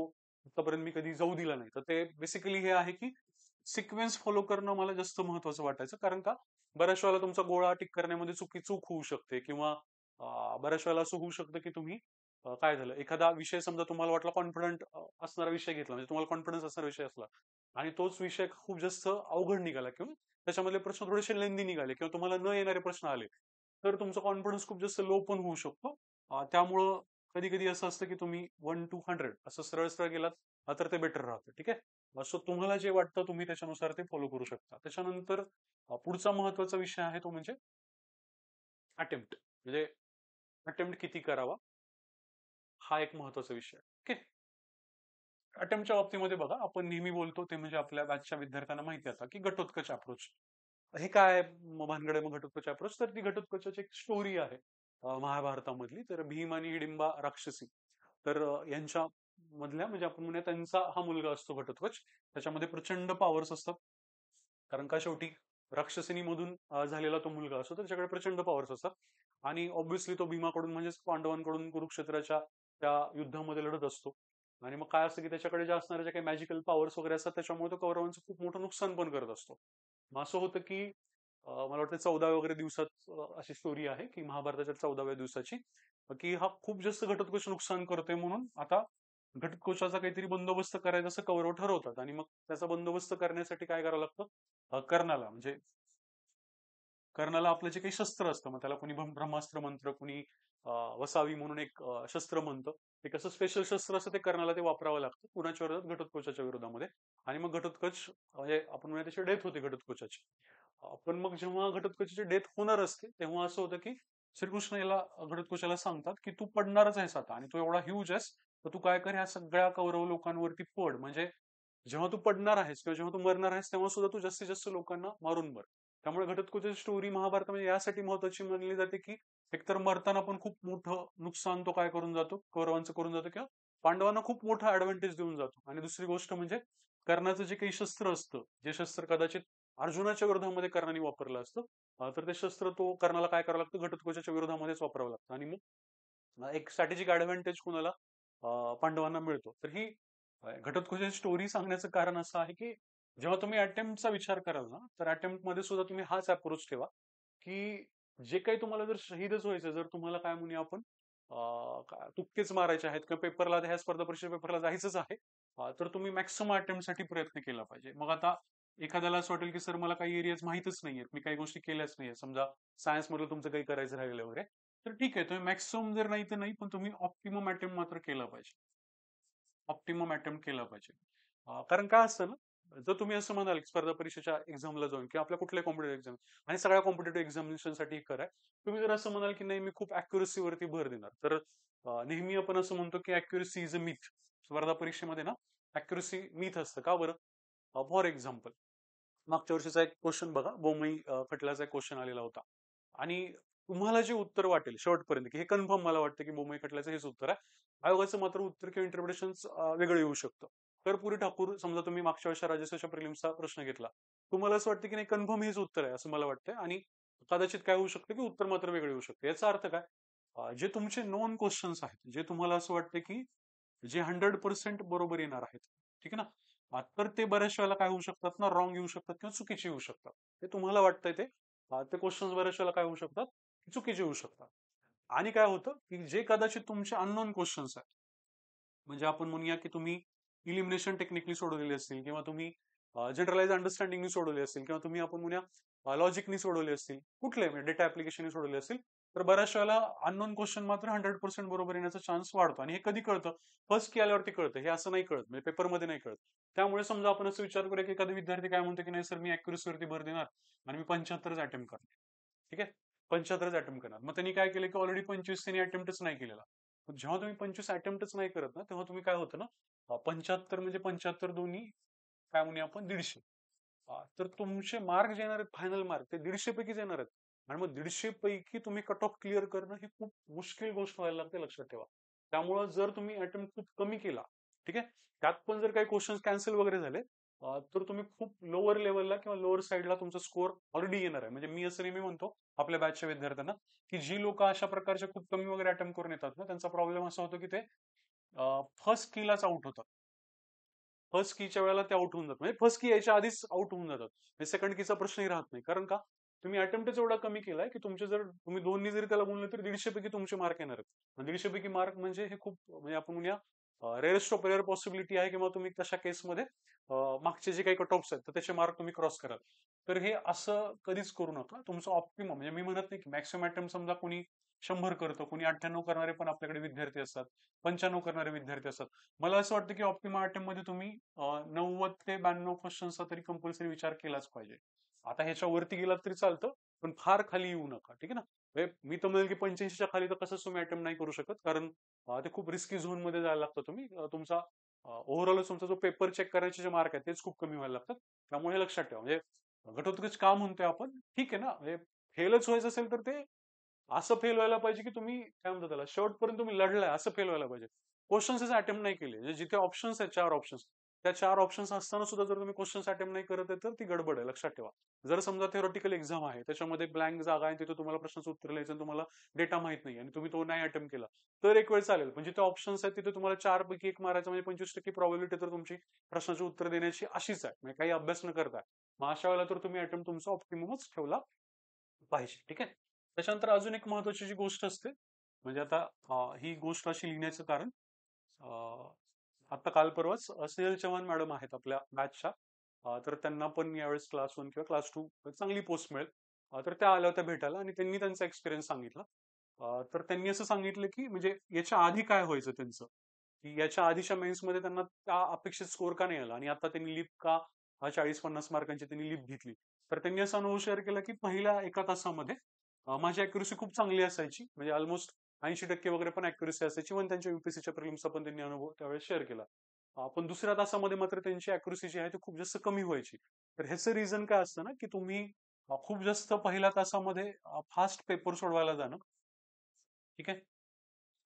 आतापर्यंत मी कधी जाऊ दिला नाही. तर ते बेसिकली हे आहे की सिक्वेन्स फॉलो करणं मला जास्त महत्वाचं वाटायचं, कारण का बऱ्याच वेळेला तुमचा गोळा टिक करण्यामध्ये चूक होऊ शकते किंवा बऱ्याच वेळेला असं होऊ शकतं की तुम्ही काय झालं, एखादा विषय समजा तुम्हाला वाटला कॉन्फिडंट असणारा विषय घेतला, म्हणजे तुम्हाला कॉन्फिडन्स असणारा विषय असला आणि तोच विषय खूप जास्त अवघड निघाला किंवा त्याच्यामधले प्रश्न थोडेसे लेंदी निघाले किंवा तुम्हाला न येणारे प्रश्न आले, तर तुमचा कॉन्फिडन्स खूप जास्त लो पण होऊ शकतो. त्यामुळं कधी कधी असं असतं की तुम्ही 1 to 100 असं सरळ सरळ गेलात तर ते बेटर राहतं. ठीक आहे. सो तुम्हाला जे वाटतं तुम्ही त्याच्यानुसार ते फॉलो करू शकता. त्याच्यानंतर पुढचा महत्वाचा विषय आहे तो म्हणजे अटेम्प्ट, म्हणजे अटेम्प्ट किती करावा, हा एक महत्वाचा विषय आहे. ओके. अटेम्प्टच्या बाबतीमध्ये बघा, आपण नेहमी बोलतो ते म्हणजे आपल्या बॅचच्या विद्यार्थ्यांना माहिती आता की घटोत्कच अप्रोच. हे काय भानगड आहे मग घटोत्कच अप्रोच, तर ती घटोत्कचाची एक स्टोरी आहे महाभारतामधली. तर भीम आणि हिडिंबा राक्षसी, तर यांच्या मधल्या म्हणजे आपण म्हणूया त्यांचा हा मुलगा असतो घटोत्कच. त्याच्यामध्ये प्रचंड पॉवर्स असतात, कारण का शेवटी राक्षसिनी मधून झालेला तो मुलगा असतो, तर त्याच्याकडे प्रचंड पॉवर्स असतात. आणि ऑब्व्हियसली तो भीमाकडून म्हणजेच पांडवांकडून कुरुक्षेत्राच्या त्या युद्धामध्ये लढत असतो. आणि मग काय असतं की त्याच्याकडे ज्या असणाऱ्या ज्या काही मॅजिकल पॉवर्स वगैरे असतात त्याच्यामुळे तो कौरवांचं खूप मोठं नुकसान पण करत असतो. मग असं होतं की मला वाटतं 14 वगैरे दिवसात अशी स्टोरी आहे की महाभारताच्या 14व्या दिवसाची, की हा खूप जास्त घटोत्कच नुकसान करतोय, म्हणून आता घटोत्कचाचा काहीतरी बंदोबस्त करायचा असं कौरव ठरवतात. आणि मग त्याचा बंदोबस्त करण्यासाठी काय करावं लागतं, कर्णाला म्हणजे कर्णाला आपलं जे काही शस्त्र असतं, मग त्याला कोणी ब्रह्मास्त्र मंत्र, कोणी वसावी म्हणून एक शस्त्र म्हणतं. ते कसं स्पेशल शस्त्र असतं, ते कर्णाला ते वापरावं लागतं कुणाच्या विरोधात, घटोत्कचाच्या विरोधामध्ये. आणि मग घटोत्कच म्हणजे आपण म्हणूया त्याची डेथ होते घटोत्कचाची. पण मग जेव्हा घटोत्कचाची डेथ होणार असते तेव्हा असं होतं की श्रीकृष्ण याला घटोत्कचाला सांगतात की तू पडणारच आहेस आता आणि तू एवढा ह्यूज आहेस तर तू काय कर ह्या सगळ्या कौरव लोकांवरती पड म्हणजे जेव्हा तू पडणार आहेस किंवा जेव्हा तू मरणार आहेस तेव्हा सुद्धा तू जास्तीत जास्त लोकांना मारून मर. त्यामुळे घटोत्कचाची स्टोरी महाभारतामध्ये यासाठी महत्वाची मानली जाते की एकतर मरताना पण खूप मोठं नुकसान तो काय करून जातो कौरवांचं करून जातो किंवा पांडवांना खूप मोठा ऍडव्हान्टेज देऊन जातो. आणि दुसरी गोष्ट म्हणजे कर्णाचं जे काही शस्त्र असतं जे शस्त्र कदाचित अर्जुनाच्या विरोधामध्ये कर्णाने वापरलं असतं तर ते शस्त्र तो कर्णाला काय करावं लागतं घटोत्कचाच्या विरोधामध्येच वापरावं लागतं आणि मग एक स्ट्रॅटेजिक ऍडव्हान्टेज कुणाला पांडवांना मिळतो. तर ही घटोत्कचाची स्टोरी सांगण्याचं कारण असं आहे की जेव्हा तुम्ही अटेम्प्टचा विचार कराल ना तर अटेम्प्ट मध्ये सुद्धा तुम्ही हाच अप्रोच ठेवा की जे काही तुम्हाला जर शहीदच व्हायचं जर तुम्हाला काय म्हणूया आपण तुक्केच मारायचे आहेत किंवा पेपरला ह्या स्पर्धा परीक्षा पेपरला जायचंच आहे तर तुम्ही मॅक्सिमम अटेम्प्ट साठी प्रयत्न केला पाहिजे. मग आता एखाद्याला असं वाटेल की सर मला काही एरियाज माहितच नाहीयेत मी काही गोष्टी केल्याच नाहीये समजा सायन्स मधलं तुमचं काही करायचं राहिलं वगैरे तर ठीक आहे तुम्ही मॅक्सिमम जर नाही तर नाही पण तुम्ही ऑप्टिमम अटेम्प्ट मात्र केला पाहिजे. ऑप्टिमम अटेम्प्ट केला पाहिजे. कारण काय असतं ना जर तुम्ही असं म्हणाल की स्पर्धा परीक्षेच्या एक्झामला जाऊन किंवा आपल्या कुठल्या कॉम्पिटेटिव्ह एक्झाम आणि सगळ्या कॉम्पिटेटिव्ह एक्झामिनेशन साठी कराय तुम्ही जर असं म्हणाल की नाही मी खूप अॅक्युरेसी वरती भर देणार तर नेहमी आपण असं म्हणतो की अॅक्युरेसी इज अ मिथ. स्पर्धा परीक्षेमध्ये ना अॅक्युरेसी मिथ असतं का बरं फॉर एक्झाम्पल मागच्या वर्षीचा एक क्वेश्चन बघा बोमई खटल्याचा एक क्वेश्चन आलेला होता आणि तुम्हाला जे उत्तर वाटेल शेवटपर्यंत की हे कन्फर्म मला वाटतं की बोमई खटल्याचं हेच उत्तर आहे आयोगाचं मात्र उत्तर किंवा इंटरप्रिटेशन वेगळं येऊ शकतं. कर्पूरी ठाकूर समजा तुम्ही मागच्या वर्षी राज्यसेवेच्या प्रिलिम्सचा प्रश्न घेतला तुम्हाला असं वाटतं की नाही कन्फर्म हेच उत्तर आहे असं मला वाटतं आणि कदाचित काय होऊ शकतं की उत्तर मात्र वेगळे येऊ शकते. याचा अर्थ काय जे तुमचे नॉन क्वेश्चन्स आहेत जे तुम्हाला असं वाटतं की जे 100% बरोबर येणार आहेत ठीक आहे ना तर ते बऱ्याच वेळेला काय होऊ शकतात ना रॉंग येऊ शकतात किंवा चुकीचे येऊ शकतात. ते तुम्हाला वाटतंय ते क्वेश्चन बऱ्याच वेळेला काय होऊ शकतात चुकीचे येऊ शकतात. आणि काय होतं की जे कदाचित तुमचे अननोन क्वेश्चन्स आहेत म्हणजे आपण म्हणूया की तुम्ही इलिमिनेशन टेक्निकली सोडवलेले असतील किंवा तुम्ही जनरलाइज अंडरस्टँडिंगनी सोडवले असतील किंवा तुम्ही आपण म्हणूया लॉजिकनी सोडवले असतील कुठले म्हणजे डेटा ऍप्लिकेशननी सोडवले असतील तर बऱ्याच वेळेला अननोन क्वेश्चन मात्र 100% बरोबर येण्याचा चान्स वाढतो आणि हे कधी कळतं फर्स्ट की आल्यावरती कळतं हे असं नाही कळत म्हणजे पेपरमध्ये नाही कळत. त्यामुळे समजा आपण असं विचार करूया की एखादा विद्यार्थी काय म्हणतो की नाही सर मी अॅक्युरेसीवरती भर देणार आणि मी 75च अटेम्प्ट करणार ठीक आहे 75च अटेम्प्ट करणार मग त्यांनी काय केलं की ऑलरेडी 25 त्यांनी अटेम्प्टच नाही केलेला. जेव्हा तुम्ही 25 अटेम्प्टच नाही करत ना तेव्हा तुम्ही काय होतं ना 75 म्हणजे 75 दोन्ही काय म्हणूया आपण 150 तर तुमचे मार्क जे येणार आहेत फायनल मार्क ते 150 पैकीच येणार आहेत आणि मग 150 पैकी तुम्ही कट ऑफ क्लिअर करणं ही खूप मुश्किल गोष्ट व्हायला लागते लक्षात ठेवा. त्यामुळं जर तुम्ही अटेम्प्ट खूप कमी केला ठीक आहे त्यात पण जर काही क्वेश्चन कॅन्सल वगैरे झाले तर तुम्ही खूप लोअर लेवलला किंवा लोअर साईडला तुमचा स्कोअर ऑलरेडी येणार आहे. म्हणजे मी असं नेहमी म्हणतो आपल्या बॅचच्या विद्यार्थ्यांना की जी लोक अशा प्रकारचे खूप कमी वगैरे अटेम्प्ट करून येतात ना त्यांचा प्रॉब्लेम असा होतो की ते फर्स्ट कीलाच आउट होतात. फर्स्ट कीच्या वेळेला ते आउट होऊन जातात म्हणजे फर्स्ट की यायच्या आधीच आउट होऊन जातात सेकंड कीचा प्रश्नही राहत नाही. कारण का तुम्ही अटेम्प्टच एवढा कमी केलाय की तुमचे जर तुम्ही दोन्ही जरी त्याला गुणले तर 150 पैकी तुमचे मार्क येणार आहेत. 150 पैकी मार्क म्हणजे हे खूप म्हणजे आपण म्हणूया रेअरेस्ट ऑफ रेअर पॉसिबिलिटी आहे किंवा तुम्ही तशा केसमध्ये मागचे जे काही कट ऑफ्स आहेत तर त्याचे मार्क तुम्ही क्रॉस कराल. तर हे असं कधीच करू नका. तुमचं ऑप्टिमम म्हणजे मी म्हणत नाही की मॅक्सिमम अटेम्प्ट समजा कोणी 100 करतो कोणी 98 करणारे पण आपल्याकडे विद्यार्थी असतात 95 करणारे विद्यार्थी असतात. मला असं वाटतं की ऑप्टिमम अटेम्प्ट मध्ये तुम्ही 90 ते 92 क्वेश्चनचा तरी कंपल्सरी विचार केलाच पाहिजे. आता ह्याच्या वरती गेलात तरी चालतं पण फार खाली येऊ नका ठीक आहे ना. म्हणजे मी तर म्हणेल की 85च्या खाली तर कसंच तुम्ही अटेम्प्ट नाही करू शकत कारण ते खूप रिस्की झोन मध्ये जायला लागतं तुम्ही तुमचा ओव्हरऑल तुमचा जो पेपर चेक करायचे जे मार्क आहेत तेच खूप कमी व्हायला लागतात. त्यामुळे हे लक्षात ठेवा म्हणजे घटोत्कच का म्हणतोय आपण ठीक आहे ना म्हणजे फेलच व्हायचं असेल तर ते असं फेल व्हायला पाहिजे की तुम्ही काय म्हणता त्याला शेवटपर्यंत तुम्ही लढलाय असं फेल व्हायला पाहिजे. क्वेश्चन्स अटेम्प्ट नाही केले म्हणजे जिथे ऑप्शन्स आहेत 4 ऑप्शन्स त्या 4 ऑप्शन्स असताना सुद्धा जर तुम्ही क्वेश्चन्स अटेम्प्ट नाही करत आहे तर ती गडबड आहे लक्षात ठेवा. जर समजा थेरॉटिकल एक्झाम आहे त्याच्यामध्ये ब्लँक जागा आहे तिथे तुम्हाला प्रश्नाचं उत्तर लिहायचं तुम्हाला डेटा माहित नाही आणि तुम्ही तो नाही अटेम्प्ट केला तर एक वेळ चालेल पण जिथे ऑप्शन्स आहेत तिथे तुम्हाला 4 पैकी 1 मारायचं म्हणजे 25% प्रॉबिलिटी तर तुमची प्रश्नाचे उत्तर देण्याची अशीच आहे म्हणजे काही अभ्यास न करता. मग अशा वेळेला तर तुम्ही अटेम्प्ट तुमचा ऑप्टिममच ठेवला पाहिजे ठीक आहे. त्याच्यानंतर अजून एक महत्वाची जी गोष्ट असते म्हणजे आता ही गोष्ट अशी लिहिण्याचं कारण आता काल परवाच स्नेहल चव्हाण मॅडम आहेत आपल्या बॅचच्या तर त्यांना पण यावेळेस क्लास 1 किंवा क्लास 2 चांगली पोस्ट मिळेल. तर त्या आल्या होत्या भेटायला आणि त्यांनी त्यांचा एक्सपिरियन्स सांगितला. तर त्यांनी असं सांगितलं की म्हणजे याच्या आधी काय व्हायचं त्यांचं की याच्या आधीच्या मेन्स मध्ये त्यांना त्या अपेक्षित स्कोर का नाही आला आणि आता त्यांनी लिप का 40-50 मार्कांची त्यांनी लिप घेतली. तर त्यांनी असा अनुभव शेअर केला की पहिल्या एका तासामध्ये माझी अॅक्युरेसी खूप चांगली असायची, म्हणजे ऑलमोस्ट 80% वगैरे पण अॅक्युरेसी असायची. पण त्यांच्या युपीएससीच्या प्रिलिम्सचा पण त्यांनी अनुभव त्यावेळेस शेअर केला. पण दुसऱ्या तासामध्ये मात्र त्यांची अॅक्युरेसी जी आहे ती खूप जास्त कमी व्हायची. तर ह्याचं रिझन काय असतं ना, की तुम्ही खूप जास्त पहिल्या तासामध्ये फास्ट पेपर सोडवायला जाणं, ठीक आहे,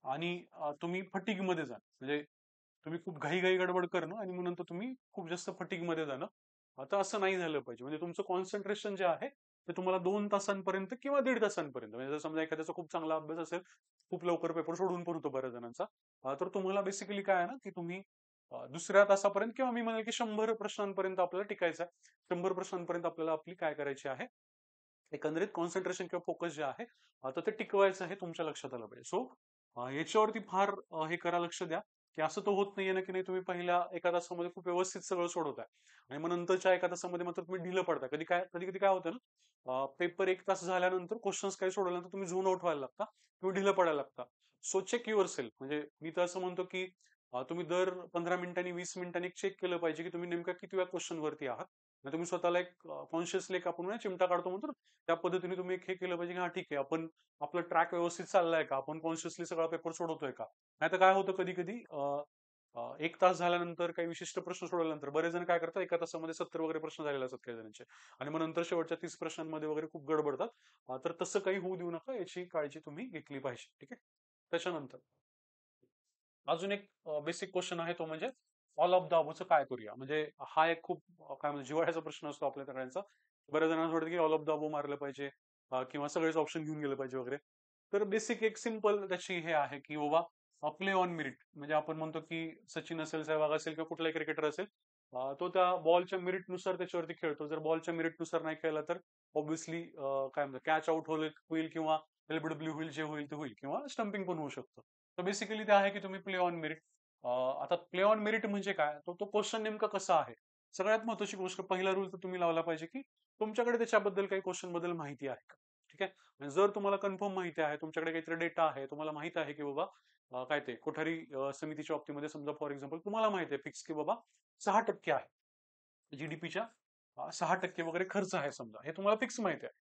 आणि तुम्ही फटीगमध्ये जा, म्हणजे तुम्ही खूप घाई गडबड करणं आणि मग नंतर तुम्ही खूप जास्त फटीगमध्ये जाणं. आता असं नाही झालं पाहिजे. म्हणजे तुमचं कॉन्सन्ट्रेशन जे आहे ते तुम्हाला 2 तासांपर्यंत किंवा 1.5 तासांपर्यंत, म्हणजे जर समजा एखाद्याचा खूप चांगला अभ्यास असेल, खूप लवकर पेपर सोडून पण होतो बऱ्याच जणांचा, तर तुम्हाला बेसिकली काय आहे ना, की तुम्ही दुसऱ्या तासापर्यंत किंवा मी म्हणेल की 100 प्रश्नांपर्यंत आपल्याला टिकायचं आहे. 100 प्रश्नांपर्यंत आपल्याला आपली काय करायची आहे, एकंदरीत कॉन्सन्ट्रेशन किंवा फोकस जे आहे तर ते टिकवायचं हे तुमच्या लक्षात आलं पाहिजे. सो याच्यावरती फार हे करा, लक्ष द्या, की असं तर होत नाहीये ना, की नाही तुम्ही पहिल्या एका तासामध्ये खूप व्यवस्थित सगळं सोडवताय आणि मग नंतरच्या एका तासामध्ये मात्र तुम्ही ढिलं पडता. कधी कधी काय होतं ना, पेपर 1 तास झाल्यानंतर क्वेश्चन्स काही सोडवल्यानंतर तुम्ही झोन आउट व्हायला लागता, तुम्ही ढिलं पडायला लागता. सो चेक युअर सेल्फ, म्हणजे मी तर असं म्हणतो की तुम्ही दर 15 मिनिटांनी 20 मिनिटांनी चेक केलं पाहिजे की तुम्ही नेमक्या किती वेळा क्वेश्चन वरती आहात. मग तुम्ही स्वतःला एक कॉन्शियसली एक आपण चिमटा काढतो म्हणतो ना, त्या पद्धतीने तुम्ही एक हे केलं पाहिजे की हा ठीक आहे, आपण आपलं ट्रॅक व्यवस्थित चाललाय का, आपण कॉन्शियसली सगळा पेपर सोडवतोय का. नाही तर काय होतं कधी कधी 1 तास झाल्यानंतर काही विशिष्ट प्रश्न सोडवल्यानंतर बरेच जण काय करतात, एका तासामध्ये 70 वगैरे प्रश्न झालेले असतात काही जणांचे, आणि मग नंतर शेवटच्या 30 प्रश्नांमध्ये वगैरे खूप गडबडतात. तर तसं काही होऊ देऊ नका, याची काळजी तुम्ही घेतली पाहिजे. ठीक आहे. त्याच्यानंतर अजून एक बेसिक क्वेश्चन आहे, तो म्हणजे ऑल ऑफ द अबोचं काय करूया. म्हणजे हा एक खूप काय म्हणजे जिव्हाळ्याचा प्रश्न असतो आपल्या सगळ्यांचा. बऱ्याच जणांना वाटतं की ऑल ऑफ द अबो मारलं पाहिजे, किंवा सगळेच ऑप्शन घेऊन गेलं पाहिजे वगैरे. तर बेसिक एक सिंपल त्याची हे आहे की बाबा प्ले ऑन मेरिट, म्हणजे आपण म्हणतो की सचिन असेल, सहवाग असेल किंवा कुठलाही क्रिकेटर असेल, तो त्या बॉलच्या मेरिटनुसार त्याच्यावरती खेळतो. जर बॉलच्या मेरिटनुसार नाही खेळला तर ऑब्व्हियसली काय म्हणतात कॅच आउट होईल किंवा एलबीडब्ल्यू होईल, जे होईल ते होईल, किंवा स्टम्पिंग पण होऊ शकतं. तर बेसिकली ते आहे की तुम्ही प्ले ऑन मेरिट. आता प्ले ऑन मेरिट म्हणजे काय, तो तो क्वेश्चन नेमका कसा आहे. सगळ्यात महत्वाची गोष्ट, पहिला रूल तर तुम्ही लावला पाहिजे की तुमच्याकडे त्याच्याबद्दल काही क्वेश्चन बद्दल माहिती आहे का. ठीक आहे. म्हणजे जर तुम्हाला कन्फर्म माहिती आहे, तुमच्याकडे काहीतरी डेटा आहे, तुम्हाला माहित आहे की बाबा काय ते कोठारी समितीच्या बाबतीमध्ये समजा फॉर एक्झाम्पल तुम्हाला माहिती आहे फिक्स की बाबा 6% आहे जीडीपीच्या, 6% वगैरे खर्च आहे समजा, हे तुम्हाला फिक्स माहिती आहे.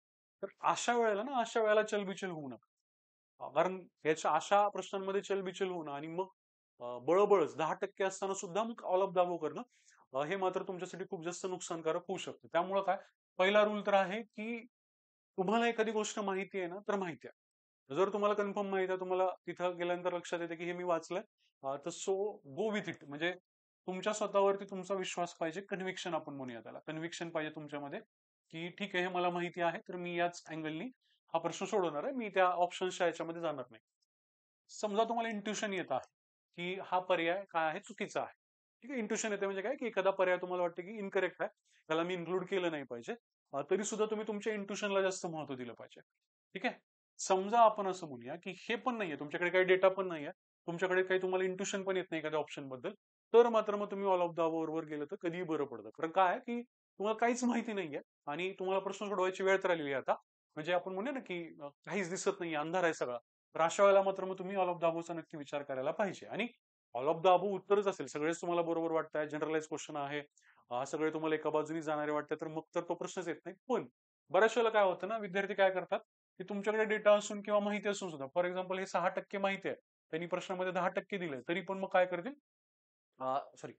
तर अशा वेळेला चलबिचल होऊ नका. कारण याच्या अशा प्रश्नांमध्ये चलबिचल होणं आणि मग बळबळच 10% असताना सुद्धा मग ऑल ऑफ द अबोव करणं, हे मात्र तुमच्यासाठी खूप जास्त नुकसानकारक होऊ शकतं. त्यामुळे काय, पहिला रूल तर आहे की तुम्हाला एखादी गोष्ट माहिती आहे ना, तर माहिती आहे. जर तुम्हाला कन्फर्म माहिती आहे, तुम्हाला तिथं गेल्यानंतर लक्षात येते की हे मी वाचलंय, तर सो गो विथ इट. म्हणजे तुमच्या स्वतःवरती तुमचा विश्वास पाहिजे, कन्व्हिक्शन आपण म्हणूया त्याला, कन्व्हिक्शन पाहिजे तुमच्यामध्ये, की ठीक आहे हे मला माहिती आहे, तर मी याच अँगलनी हा प्रश्न सोडवणार आहे, मी त्या ऑप्शन्सच्या याच्यामध्ये जाणार नाही. समजा तुम्हाला इंट्युशन येत आहे की हा पर्याय काय आहे, चुकीचा आहे. ठीक आहे. इंट्युशन येते म्हणजे काय, की एखादा पर्याय तुम्हाला वाटतं की इनकरेक्ट आहे, त्याला मी इन्क्लूड केलं नाही पाहिजे, तरी सुद्धा तुम्ही तुमच्या इंट्युशनला जास्त महत्व दिलं पाहिजे. ठीक आहे. समजा आपण असं म्हणूया की हे पण नाहीये, तुमच्याकडे काही डेटा पण नाहीये, तुमच्याकडे काही तुम्हाला इंट्युशन पण येत नाही एखाद्या ऑप्शन बद्दल, तर मात्र मग तुम्ही ऑल ऑफ द बरोबर गेलं तर कधीही बरं पडतं. कारण काय आहे की तुम्हाला काहीच माहिती नाहीये आणि तुम्हाला प्रश्न सोडवायची वेळ तर आलेली आहे आता. म्हणजे आपण म्हणूया ना की काहीच दिसत नाहीये, अंधार आहे सगळा. तर अशा वेळेला मात्र मग तुम्ही ऑल ऑफ द अबोचा नक्की विचार करायला पाहिजे. आणि ऑल ऑफ द अबो उत्तरच असेल, सगळेच तुम्हाला बरोबर वाटतंय, जनरलाइज क्वेश्चन आहे, सगळे तुम्हाला एका बाजूनी जाणारे वाटते, तर मग तर तो प्रश्नच येत नाही. पण बऱ्याच वेळेला काय होतं ना, विद्यार्थी काय करतात की तुमच्याकडे डेटा असून किंवा माहिती असून सुद्धा, फॉर एक्झाम्पल हे 6% माहिती आहे, त्यांनी प्रश्नामध्ये 10% दिले, तरी पण मग काय करतील, सॉरी,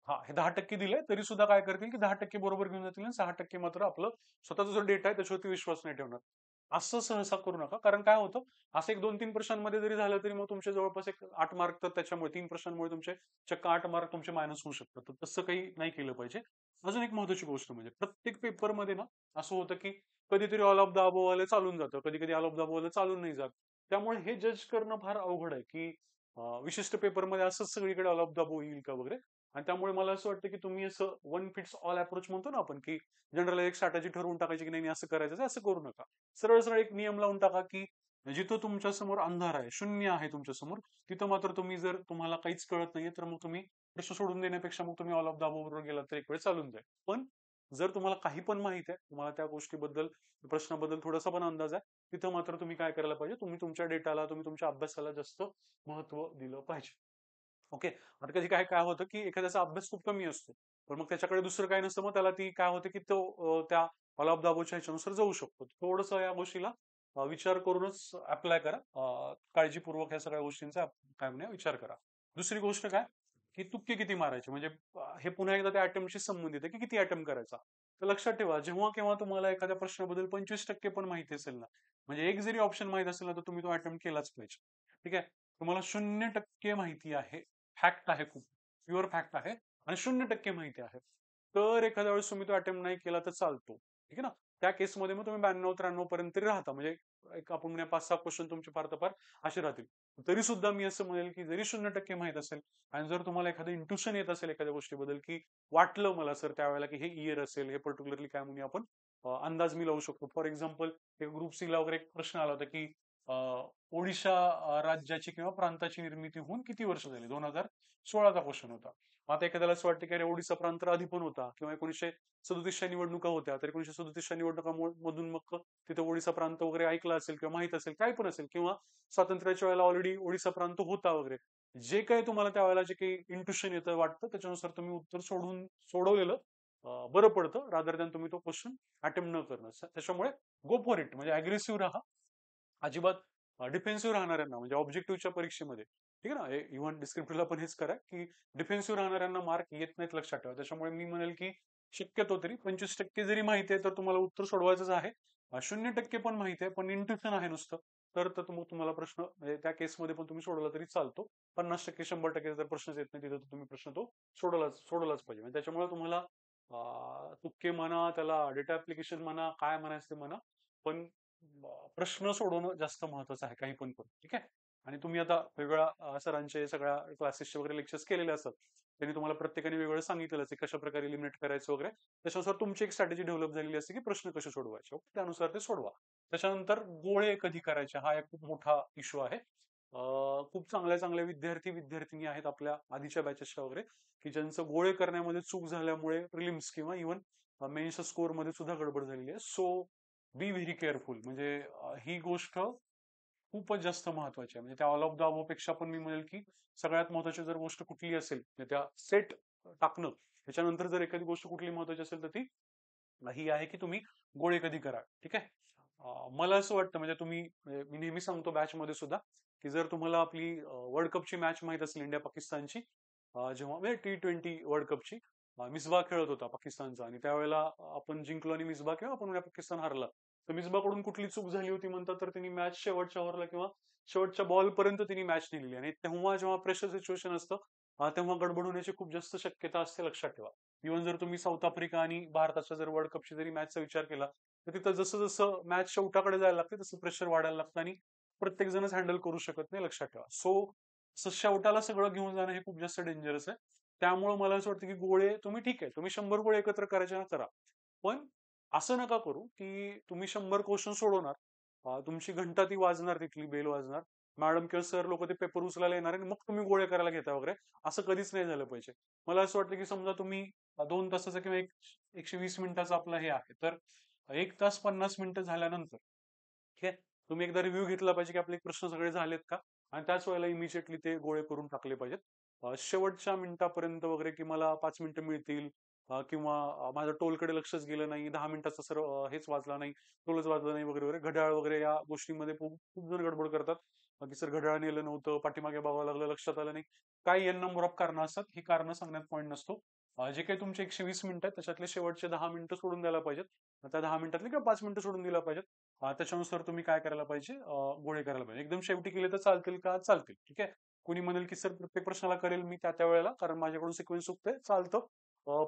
हा हे 10% दिले तरी सुद्धा काय करतील की 10% बरोबर घेऊन जातील आणि 6% मात्र आपलं स्वतःचा जो डेटा आहे त्याच्यावरती विश्वास नाही ठेवणार. असं सहसा करू नका. कारण काय होतं, असं एक 2-3 प्रश्नांमध्ये जरी झालं तरी मग तुमचे जवळपास एक 8 मार्क तर त्याच्यामुळे 3 प्रश्नांमुळे तुमचे चक्क 8 मार्क तुमचे मायनस होऊ शकतात. तर तसं काही नाही केलं पाहिजे. अजून एक महत्वाची गोष्ट म्हणजे प्रत्येक पेपरमध्ये ना असं होतं की कधीतरी ऑल ऑफ द अबोव वाले चालून जातं, कधी कधी ऑल ऑफ द अबोव वाले चालून नाही जात. त्यामुळे हे जज करणं फार अवघड आहे की विशिष्ट पेपरमध्ये असंच सगळीकडे ऑल ऑफ द अबोव येईल का वगैरे. आणि त्यामुळे मला असं वाटतं की तुम्ही असं वन फिट्स ऑल अप्रोच म्हणतो ना आपण, की जनरल एक स्ट्रॅटेजी ठरवून टाकायची की नाही असं करायचं, असं करू नका. सरळ सरळ एक नियम लावून टाका की जिथं तुमच्या समोर अंधार आहे, शून्य आहे तुमच्या समोर, तिथं मात्र तुम्ही, जर तुम्हाला काहीच कळत नाहीये तर मग तुम्ही प्रश्न सोडून देण्यापेक्षा मग तुम्ही ऑल ऑफ द अबोव बरोबर गेला तर एक वेळ चालून जाईल. पण जर तुम्हाला काही पण माहित आहे, तुम्हाला त्या गोष्टीबद्दल, प्रश्नाबद्दल थोडासा पण अंदाज आहे, तिथं मात्र तुम्ही काय करायला पाहिजे, तुम्ही तुमच्या डेटाला, तुम्ही तुमच्या अभ्यासाला जास्त महत्व दिलं पाहिजे. ओके. आता कधी काय काय होतं की एखाद्याचा अभ्यास खूप कमी असतो, पण मग त्याच्याकडे दुसरं काही नसतं, मग त्याला ती काय होतं की तो त्या ऑल ऑफ द अबोवच्या ह्याच्यानुसार जाऊ शकतो. थोडंसं या गोष्टीला विचार करूनच अप्लाय करा. काळजीपूर्वक ह्या सगळ्या गोष्टींचा काय म्हणूया विचार करा. दुसरी गोष्ट काय, की तुक्के किती मारायचे, म्हणजे हे पुन्हा एकदा त्या अटेम्प्टशी संबंधित आहे की किती अटेम्प्ट करायचा. तर लक्षात ठेवा, जेव्हा केव्हा तुम्हाला एखाद्या प्रश्नाबद्दल 25% पण माहिती असेल ना, म्हणजे एक जरी ऑप्शन माहित असेल ना, तर तुम्ही तो अटेम्प्ट केलाच पाहिजे. ठीक आहे. तुम्हाला 0% माहिती आहे, फॅक्ट आहे, खूप प्युअर फॅक्ट आहे, आणि 0% माहिती आहे, तर एखाद्या वेळेस तुम्ही तो अटेम्प्ट नाही केला तर चालतो. ठीक आहे ना. त्या केसमध्ये मग तुम्ही 92-93 पर्यंत तरी राहता, म्हणजे एक आपण म्हणूया 5-6 क्वेश्चन तुमचे फार तर फार असे राहतील. तरी सुद्धा मी असं म्हणेल की जरी 0% माहित असेल आणि जर तुम्हाला एखादं इंट्युशन येत असेल एखाद्या गोष्टीबद्दल, की वाटलं मला सर त्यावेळेला की हे इयर असेल, हे पर्टिक्युलरली काय म्हणूया आपण अंदाज मी लावू शकतो. फॉर एक्झाम्पल एक ग्रुप सी ला वगैरे एक प्रश्न आला होता की ओडिशा राज्याची किंवा प्रांताची निर्मिती होऊन किती वर्ष झाली, 2016चा क्वेश्चन होता. आता एखाद्याला असं वाटतं की अरे ओडिसा प्रांत आधी पण होता, किंवा 1937च्या निवडणुका होत्या, तर 1937च्या निवडणुका मधून मग तिथे ओडिसा प्रांत वगैरे ऐकला असेल किंवा माहित असेल, काय पण असेल, किंवा स्वातंत्र्याच्या वेळेला ऑलरेडी ओडिसा प्रांत होता वगैरे, जे काही तुम्हाला त्यावेळेला जे काही इंट्युशन येतं वाटतं त्याच्यानुसार तुम्ही उत्तर सोडवलेलं बरं पडतं, रादर दॅन तुम्ही तो क्वेश्चन अटेम्प्ट न करणं. त्याच्यामुळे गो फॉर इट, म्हणजे अग्रेसिव्ह राहा. अजिबात डिफेन्सिव्ह राहणाऱ्यांना, म्हणजे ऑब्जेक्टिव्हच्या परीक्षेमध्ये, ठीक आहे ना, इव्हन डिस्क्रिप्टिव्हला पण हेच करा की डिफेन्सिव्ह राहणाऱ्यांना मार्क येत नाहीत, लक्षात ठेवा. त्याच्यामुळे मी म्हणेल की शक्यतो तरी 25% जरी माहिती आहे तर तुम्हाला उत्तर सोडवायचंच आहे. 0% पण माहिती आहे पण इंट्युशन आहे नुसतं, तर मग तुम्हाला प्रश्न म्हणजे त्या केसमध्ये पण तुम्ही सोडवला तरी चालतो. 50% 100% जर प्रश्नच येत नाही तिथे तर तुम्ही प्रश्न तो सोडवलाच पाहिजे. म्हणजे त्याच्यामुळे तुम्हाला तुक्के म्हणा, त्याला डेटा ऍप्लिकेशन म्हणा, काय म्हणायचं ते म्हणा, पण प्रश्न सोडवणं जास्त महत्वाचं आहे, काही पण करून. ठीक आहे. आणि तुम्ही आता वेगवेगळ्या सरांचे सगळ्या क्लासेसचे वगैरे लेक्चर्स केलेले असतात, त्यांनी तुम्हाला प्रत्येकाने वेगवेगळं सांगितलेलं असते कशा प्रकारे लिमिट करायचं वगैरे. त्याच्यानुसार तुमची एक स्ट्रॅटेजी डेव्हलप झालेली असते की प्रश्न कसे सोडवायचे, त्यानुसार ते सोडवा. त्याच्यानंतर गोळे कधी करायचे हा एक खूप मोठा इश्यू आहे. खूप चांगल्या चांगल्या विद्यार्थी आहेत आपल्या आधीच्या बॅचेसच्या वगैरे, की ज्यांचं गोळे करण्यामध्ये चूक झाल्यामुळे प्रिलिम्स किंवा इव्हन मेन्सच्या स्कोअर मध्ये सुद्धा गडबड झालेली आहे. सो बी व्हेरी केअरफुल, म्हणजे ही गोष्ट खूपच जास्त महत्वाची आहे. म्हणजे त्या ऑल ऑफ द अबो पेक्षा पण मी म्हणेल की सगळ्यात महत्वाची जर गोष्ट कुठली असेल, म्हणजे त्या सेट टाकणं, त्याच्यानंतर जर एखादी गोष्ट कुठली महत्वाची असेल तर ती ही आहे की तुम्ही गोळे कधी करा. ठीक आहे. मला असं वाटतं, म्हणजे मी नेहमी सांगतो बॅच मध्ये सुद्धा, की जर तुम्हाला आपली वर्ल्ड कपची मॅच माहित असेल इंडिया पाकिस्तानची, जेव्हा म्हणजे T20 वर्ल्ड कपची, मिसबा खेळत होता पाकिस्तानचा, आणि त्यावेळेला आपण जिंकलो आणि मिसबा किंवा आपण पाकिस्तान हरला. तर मिसबाकडून कुठली चूक झाली होती म्हणतात, तर त्यांनी मॅच शेवटच्या ओव्हरला किंवा शेवटच्या बॉल पर्यंत त्यांनी मॅच नेलेली, आणि तेव्हा जेव्हा प्रेशर सिच्युएशन असतं तेव्हा गडबड होण्याची खूप जास्त शक्यता असते, लक्षात ठेवा. इव्हन जर तुम्ही साऊथ आफ्रिका आणि भारताच्या जर वर्ल्ड कपची जरी मॅचचा विचार केला, तर तिथं जसं जसं मॅच शेवटाकडे जायला लागते तसं प्रेशर वाढायला लागतं, आणि प्रत्येक जणच हँडल करू शकत नाही, लक्षात ठेवा. सो शेवटाला सगळं घेऊन जाणं हे खूप जास्त डेंजरस आहे. त्यामुळे मला असं वाटतं की गोळे तुम्ही ठीक आहे, तुम्ही 100 गोळे एकत्र करायचे ना करा, पण असं नका करू की तुम्ही 100 क्वेश्चन सोडवणार, तुमची घंटा ती वाजणार, तिथली बेल वाजणार, मॅडम किंवा सर लोक ते पेपर उचलायला येणार आणि मग तुम्ही गोळे करायला घेता वगैरे, असं कधीच नाही झालं पाहिजे. मला असं वाटतं की समजा तुम्ही 2 तासाचा किंवा 120 मिनिटाचा आपला हे आहे, तर 1 तास 50 मिनिटं झाल्यानंतर, ठीक आहे, तुम्ही एकदा रिव्ह्यू घेतला पाहिजे की आपले प्रश्न सगळे झालेत का, आणि त्याच वेळेला इमिजिएटली ते गोळे करून टाकले पाहिजेत. शेवटच्या मिनिटापर्यंत वगैरे की मला 5 मिनिटं मिळतील, किंवा माझं टोलकडे लक्षच गेलं नाही, 10 मिनिटाचा सर हेच वाचला नाही, टोलच वाचला नाही वगैरे वगैरे, घड्याळ वगैरे या गोष्टीमध्ये खूप खूप जण गडबड करतात, की सर घड्याळ नेलं नव्हतं, पाठीमागे बघावं लागलं, लक्षात आलं नाही. काही एन नंबर ऑफ कारणं असतात, ही कारणं सांगण्यात पॉईंट नसतो. जे काही तुमचे 120 मिनिटं आहेत त्याच्यातले शेवटचे 10 मिनिटं सोडून द्यायला पाहिजेत, त्या 10 मिनिटातले किंवा 5 मिनिटं सोडून दिला पाहिजेत. त्याच्यानुसार तुम्ही काय करायला पाहिजे, गोळे करायला पाहिजे. एकदम शेवटी केले तर चालतील का, चालतील. ठीक आहे. कोणी म्हणेल की सर प्रत्येक प्रश्नाला करेल मी त्या वेळेला, कारण माझ्याकडून सिक्वेन्स चुकते, चालतं.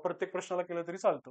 प्रत्येक प्रश्नाला केलं तरी चालतं.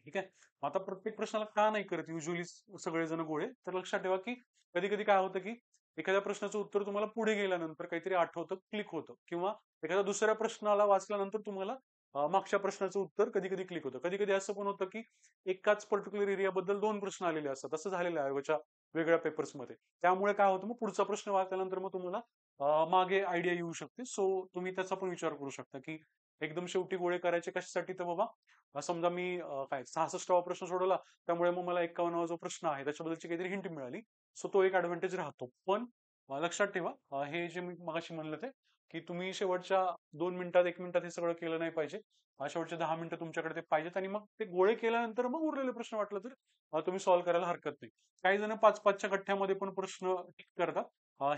ठीक आहे. आता प्रत्येक प्रश्नाला का नाही करत युजली सगळेजण गोळे, तर लक्षात ठेवा की कधी कधी काय होतं की एखाद्या प्रश्नाचं उत्तर तुम्हाला पुढे गेल्यानंतर काहीतरी आठवतं, क्लिक होतं, किंवा एखाद्या दुसऱ्या प्रश्नाला वाचल्यानंतर तुम्हाला मागच्या प्रश्नाचं उत्तर कधी कधी क्लिक होतं. कधी कधी असं पण होतं की एकाच पर्टिक्युलर एरिया बद्दल 2 प्रश्न आलेले असतात, असं झालेलं आहे आयोगाच्या वेगळ्या पेपर्समध्ये. त्यामुळे काय होतं, मग पुढचा प्रश्न वाचल्यानंतर मग तुम्हाला मागे आयडिया येऊ शकते. सो तुम्ही त्याचा पण विचार करू शकता की एकदम शेवटी गोळे करायचे कशासाठी, तर बाबा समजा मी काय 66वा प्रश्न सोडवला, त्यामुळे मग मला 51वा जो प्रश्न आहे त्याच्याबद्दलची काहीतरी हिंट मिळाली, सो तो एक ऍडव्हान्टेज राहतो. पण लक्षात ठेवा, हे जे मी मगाशी म्हणलं ते की तुम्ही शेवटच्या 2 मिनिटात 1 मिनिटात हे सगळं केलं नाही पाहिजे. शेवटचे 10 मिनिटं तुमच्याकडे ते पाहिजेत आणि मग ते गोळे केल्यानंतर मग उरलेले प्रश्न वाटलं तर तुम्ही सॉल्व्ह करायला हरकत नाही. काही जण 5-5च्या गठ्ठ्यामध्ये पण प्रश्न टिक करतात.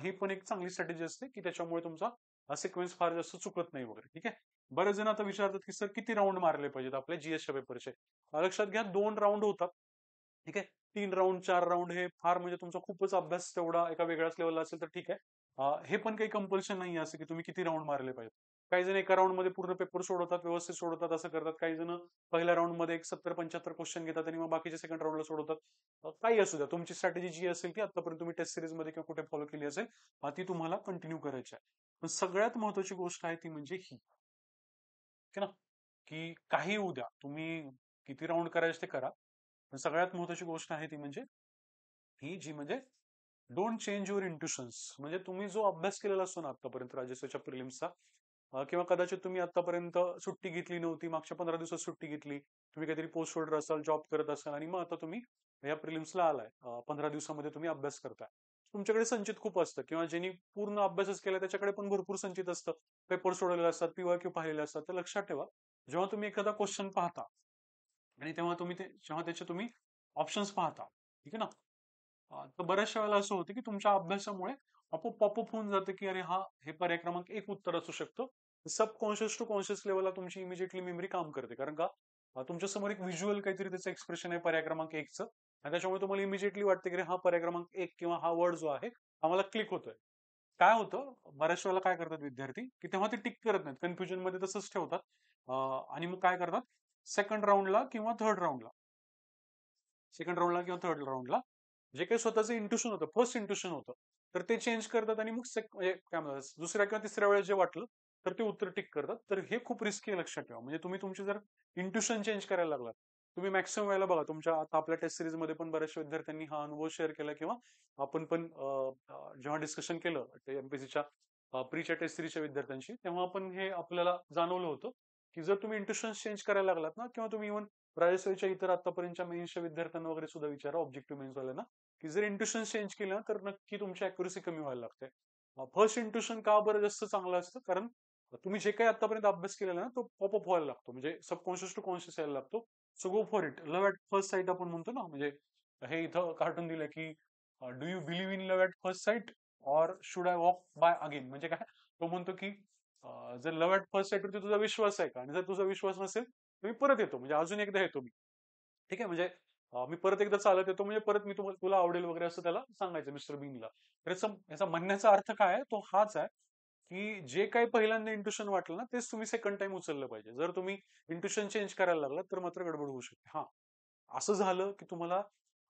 ही पण एक चांगली स्ट्रॅटेजी असते की त्याच्यामुळे तुमचा सिक्वेन्स फार जास्त चुकत नाही वगैरे. ठीक आहे. बरेच जण आता विचारतात की सर किती राऊंड मारले पाहिजेत आपल्या जीएसच्या पेपरचे. लक्षात घ्या 2 राऊंड होतात. ठीक आहे. 3 राऊंड 4 राऊंड हे फार म्हणजे तुमचा खूपच अभ्यास तेवढा एका वेगळ्याच लेवलला असेल तर ठीक आहे. हे पण काही कंपल्शन नाही असं की तुम्ही किती राऊंड मारले पाहिजे. काही जण एका राऊंड मध्ये पूर्ण पेपर सोडवतात, व्यवस्थित सोडवतात, असं करतात. काही जण पहिल्या राऊंड मध्ये एक 70-75 क्वेश्चन घेतात आणि मग बाकीच्या सेकंड राऊंडला सोडवतात. काही असू द्या, तुमची स्ट्रॅटेजी जी असेल ती आतापर्यंत तुम्ही टेस्ट सिरीज मध्ये किंवा कुठे फॉलो केली असेल ती तुम्हाला कंटिन्यू करायची आहे. पण सगळ्यात महत्वाची गोष्ट आहे ती म्हणजे ही, ठीक आहे ना, की काही होऊ द्या, तुम्ही किती राऊंड करायचे ते करा. पण सगळ्यात महत्वाची गोष्ट आहे ती म्हणजे ही जी म्हणजे डोंट चेंज युअर इंट्युशन्स. म्हणजे तुम्ही जो अभ्यास केलेला असतो ना आतापर्यंत राजस्थानच्या प्रिलिम्सचा, किंवा कदाचित तुम्ही आतापर्यंत सुट्टी घेतली नव्हती, मागच्या 15 दिवसात सुट्टी घेतली, तुम्ही काहीतरी पोस्ट होल्डर असाल, जॉब करत असाल आणि मग आता तुम्ही या प्रिलिम्सला आलाय, 15 दिवसामध्ये तुम्ही अभ्यास करताय. तुमच्याकडे संचित खूप असतं किंवा ज्यांनी पूर्ण अभ्यासच केला त्याच्याकडे पण भरपूर संचित असतं, पेपर सोडवलेले असतात, पीवायक्यू पाहिलेले असतात. तर लक्षात ठेवा, जेव्हा तुम्ही एखादा क्वेश्चन पाहता आणि तेव्हा जेव्हा त्याचे तुम्ही ऑप्शन्स पाहता, ठीक आहे ना, तर बऱ्याचशा वेळेला असं होतं की तुमच्या अभ्यासामुळे आपोआप पॉपअप होऊन जातं की अरे हा, हे पर्याय क्रमांक 1 उत्तर असू शकतं. सबकॉन्शियस टू कॉन्शियस लेवलला तुमची इमिजिएटली मेमरी काम करते, कारण का तुमच्या समोर एक व्हिज्युअल काहीतरी त्याचं एक्सप्रेशन आहे पर्याय क्रमांक 1चं, आणि त्याच्यामुळे तुम्हाला इमिजिएटली वाटते की अरे हा पर्याय क्रमांक 1 किंवा हा वर्ड जो आहे आम्हाला क्लिक होतोय. काय होतं बऱ्याच वेळेला, काय करतात विद्यार्थी की तेव्हा ते टिक करत नाहीत, कन्फ्युजन मध्ये तसंच ठेवतात. आणि मग काय करतात, सेकंड राऊंडला किंवा थर्ड राऊंडला थर्ड राऊंडला जे काही स्वतःचं इंट्युशन होतं, फर्स्ट इंट्युशन होतं, तर ते चेंज करतात आणि मग म्हणजे काय म्हणतात, दुसऱ्या किंवा तिसऱ्या वेळेस जे वाटलं तर ते उत्तर टिक करतात. तर हे खूप रिस्की आहे, लक्षात ठेवा. म्हणजे तुम्ही तुमचे जर इंट्युशन चेंज करायला लागलात, तुम्ही मॅक्सिमम वेळेला बघा, तुमच्या आता आपल्या टेस्ट सिरीज मध्ये पण बऱ्याचशा विद्यार्थ्यांनी हा अनुभव शेअर केला, किंवा आपण पण जेव्हा डिस्कशन केलं एमपीसीच्या प्रीच्या टेस्ट सिरीजच्या विद्यार्थ्यांशी, तेव्हा आपण हे आपल्याला जाणवलं होतं की जर तुम्ही इंट्युशन चेंज करायला लागलात ना, किंवा तुम्ही इव्हन राजस्थानच्या इतर आतापर्यंतच्या मेन्सच्या विद्यार्थ्यांना वगैरे सुद्धा विचारा, ऑब्जेक्टिव्ह मेन्स वाल्यांना, की जर इंट्युशन चेंज केलं ना, तर नक्की तुमची अॅक्युरेसी कमी व्हायला लागते. फर्स्ट इंट्युशन का बरं जास्त चांगलं असतं, कारण तुम्ही जे काही आतापर्यंत अभ्यास केलेला ना तो पॉपअप व्हायला लागतो, म्हणजे सबकॉन्शियस टू कॉन्शियस यायला लागतो. So go for it. Love at first sight आपण म्हणतो ना, म्हणजे हे इथं कार्टून दिलं की do you believe in love at first sight or should I walk bye again. म्हणजे काय, तो म्हणतो की जर लव्ह ॲट फर्स्ट साईट वरती तुझा विश्वास आहे का, आणि जर तुझा विश्वास नसेल तर मी परत येतो, म्हणजे अजून एकदा येतो मी. ठीक आहे. म्हणजे मी परत एकदा चालत येतो, म्हणजे परत मी तुला आवडेल वगैरे असं त्याला सांगायचं मिस्टर बीनला. तर याचा म्हणण्याचा अर्थ काय आहे, तो हाच आहे की जे काही पहिल्यांदा इंट्युशन वाटलं ना, तेच तुम्ही सेकंड टाइम उचललं पाहिजे. जर तुम्ही इंट्युशन चेंज करायला लागलात तर मात्र गडबड होऊ शकते. हा, असं झालं की तुम्हाला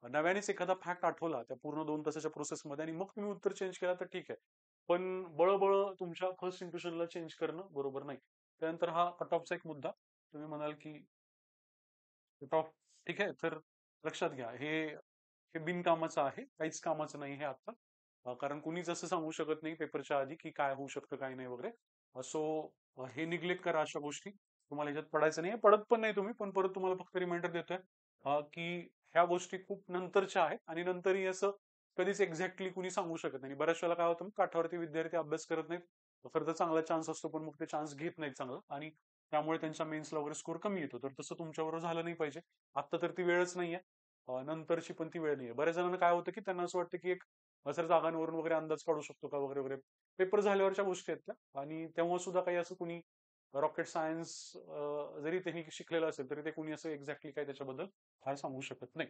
नव्यानेच एखादा फॅक्ट आठवला त्या पूर्ण 2 तासाच्या प्रोसेसमध्ये आणि मग तुम्ही उत्तर चेंज केला तर ठीक आहे. पण बळबळ तुमच्या फर्स्ट इंट्युशनला चेंज करणं बरोबर नाही. त्यानंतर हा कट ऑफचा एक मुद्दा, तुम्ही म्हणाल की कट ऑफ, ठीक आहे, तर लक्षात घ्या, हे बिनकामाचं आहे, काहीच कामाचं नाही हे आता. कारण कुणीच असं सांगू शकत नाही पेपरच्या आधी की काय होऊ शकतं काय नाही वगैरे. सो हे निग्लेक्ट करा, अशा गोष्टी तुम्हाला ह्याच्यात पडायचं नाही, पडत पण नाही तुम्ही, पण परत तुम्हाला फक्त रिमाइंडर देतोय की ह्या गोष्टी खूप नंतरच्या आहेत आणि नंतरही असं कधीच एक्झॅक्टली कुणी सांगू शकत नाही. बऱ्याच वेळेला काय होतं, काठावरती विद्यार्थी अभ्यास करत नाहीत, खरं तर चांगला चान्स असतो पण मग ते चान्स घेत नाहीत चांगला, आणि त्यामुळे त्यांच्या मेन्सला वगैरे स्कोर कमी येतो. तर तसं तुमच्याबरोबर झालं नाही पाहिजे. आता तर ती वेळच नाहीये, नंतरची पण ती वेळ नाहीये. बऱ्याच जणांना काय होतं की त्यांना असं वाटतं की एक सर जागांवरून वगैरे अंदाज काढू शकतो का वगैरे वगैरे. पेपर झाल्यावरच्या गोष्टी आहेत त्या, आणि तेव्हा सुद्धा काही असं कुणी रॉकेट सायन्स जरी त्यांनी शिकलेलं असेल तरी ते कुणी असं एक्झॅक्टली काही त्याच्याबद्दल फार सांगू शकत नाही.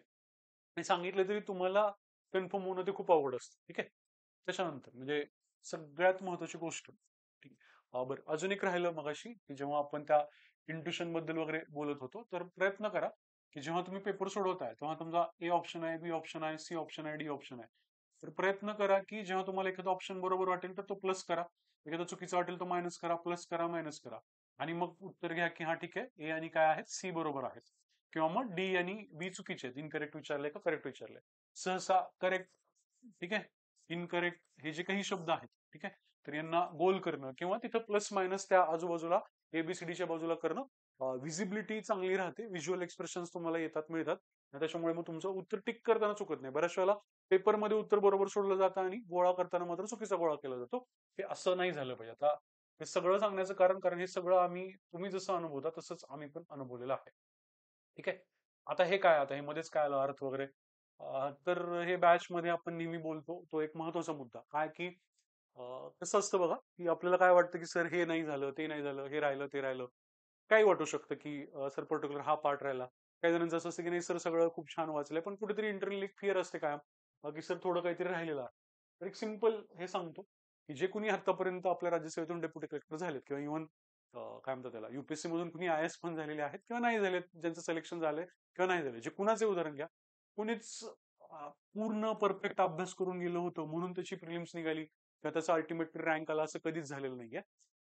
आणि सांगितलं तरी तुम्हाला कन्फर्म होणं ते खूप अवघड असतं. ठीक आहे. त्याच्यानंतर म्हणजे सगळ्यात महत्वाची गोष्ट, ठीक आहे, बरं, अजून एक राहिलं मगाशी, की जेव्हा आपण त्या इंट्युशन बद्दल वगैरे बोलत होतो, तर प्रयत्न करा की जेव्हा तुम्ही पेपर सोडवताय तेव्हा तुमचा ए ऑप्शन आहे, बी ऑप्शन आहे, सी ऑप्शन आहे, डी ऑप्शन आहे, तर प्रयत्न करा की जेव्हा तुम्हाला एखादा ऑप्शन बरोबर वाटेल तर तो प्लस करा, एखादा चुकीचा वाटेल तो मायनस करा, प्लस करा, मायनस करा, आणि मग उत्तर घ्या की हा ठीक आहे, ए आणि काय आहेत, सी बरोबर आहेत, किंवा मग डी आणि बी चुकीचे आहेत, इनकरेक्ट विचारले का करेक्ट विचारले. सहसा करेक्ट, ठीक आहे, इनकरेक्ट हे जे काही शब्द आहेत, ठीक आहे, तर यांना गोल करणं किंवा तिथं प्लस मायनस त्या आजूबाजूला एबीसीडीच्या बाजूला करणं, विजिबिलिटी चांगली राहते, व्हिज्युअल एक्सप्रेशन तुम्हाला येतात मिळतात, आणि त्याच्यामुळे मग तुमचं उत्तर टिक करताना चुकत नाही. बऱ्याच वेळेला पेपरमध्ये उत्तर बरोबर सोडलं जातं आणि गोळा करताना मात्र चुकीचा गोळा केला जातो. हे असं नाही झालं पाहिजे. आता हे सगळं सांगण्याचं कारण कारण हे सगळं तुम्ही जसं अनुभवता तसंच आम्ही पण अनुभवलेलं आहे. ठीक आहे. आता हे काय, आता हे मध्येच काय आलं अर्थ वगैरे. तर हे बॅच मध्ये आपण नेहमी बोलतो तो एक महत्वाचा मुद्दा काय की कसं असतं बघा की आपल्याला काय वाटतं की सर हे नाही झालं, ते नाही झालं, हे राहिलं, ते राहिलं. काही वाटू शकतं की सर पर्टिक्युलर हा पार्ट राहिला. काही जणांचं असं असतं की नाही सर सगळं खूप छान वाचलंय, पण कुठेतरी इंटरनली फिअर असते कायम की सर थोडं काहीतरी राहिलेलं आहे. तर एक सिंपल हे सांगतो की जे कुणी आतापर्यंत आपल्या राज्यसेवेतून डेप्युटी कलेक्टर झालेत किंवा इव्हन काय म्हणतात त्याला युपीएससी मधून कुणी आय एस पण झालेले आहेत किंवा नाही झालेत, ज्यांचं सिलेक्शन झालंय किंवा नाही झाले, जे कुणाचे उदाहरण घ्या, कुणीच पूर्ण परफेक्ट अभ्यास करून गेलं होतं म्हणून त्याची प्रिलिम्स निघाली किंवा त्याचा अल्टिमेटली रँक आला असं कधीच झालेलं नाहीये.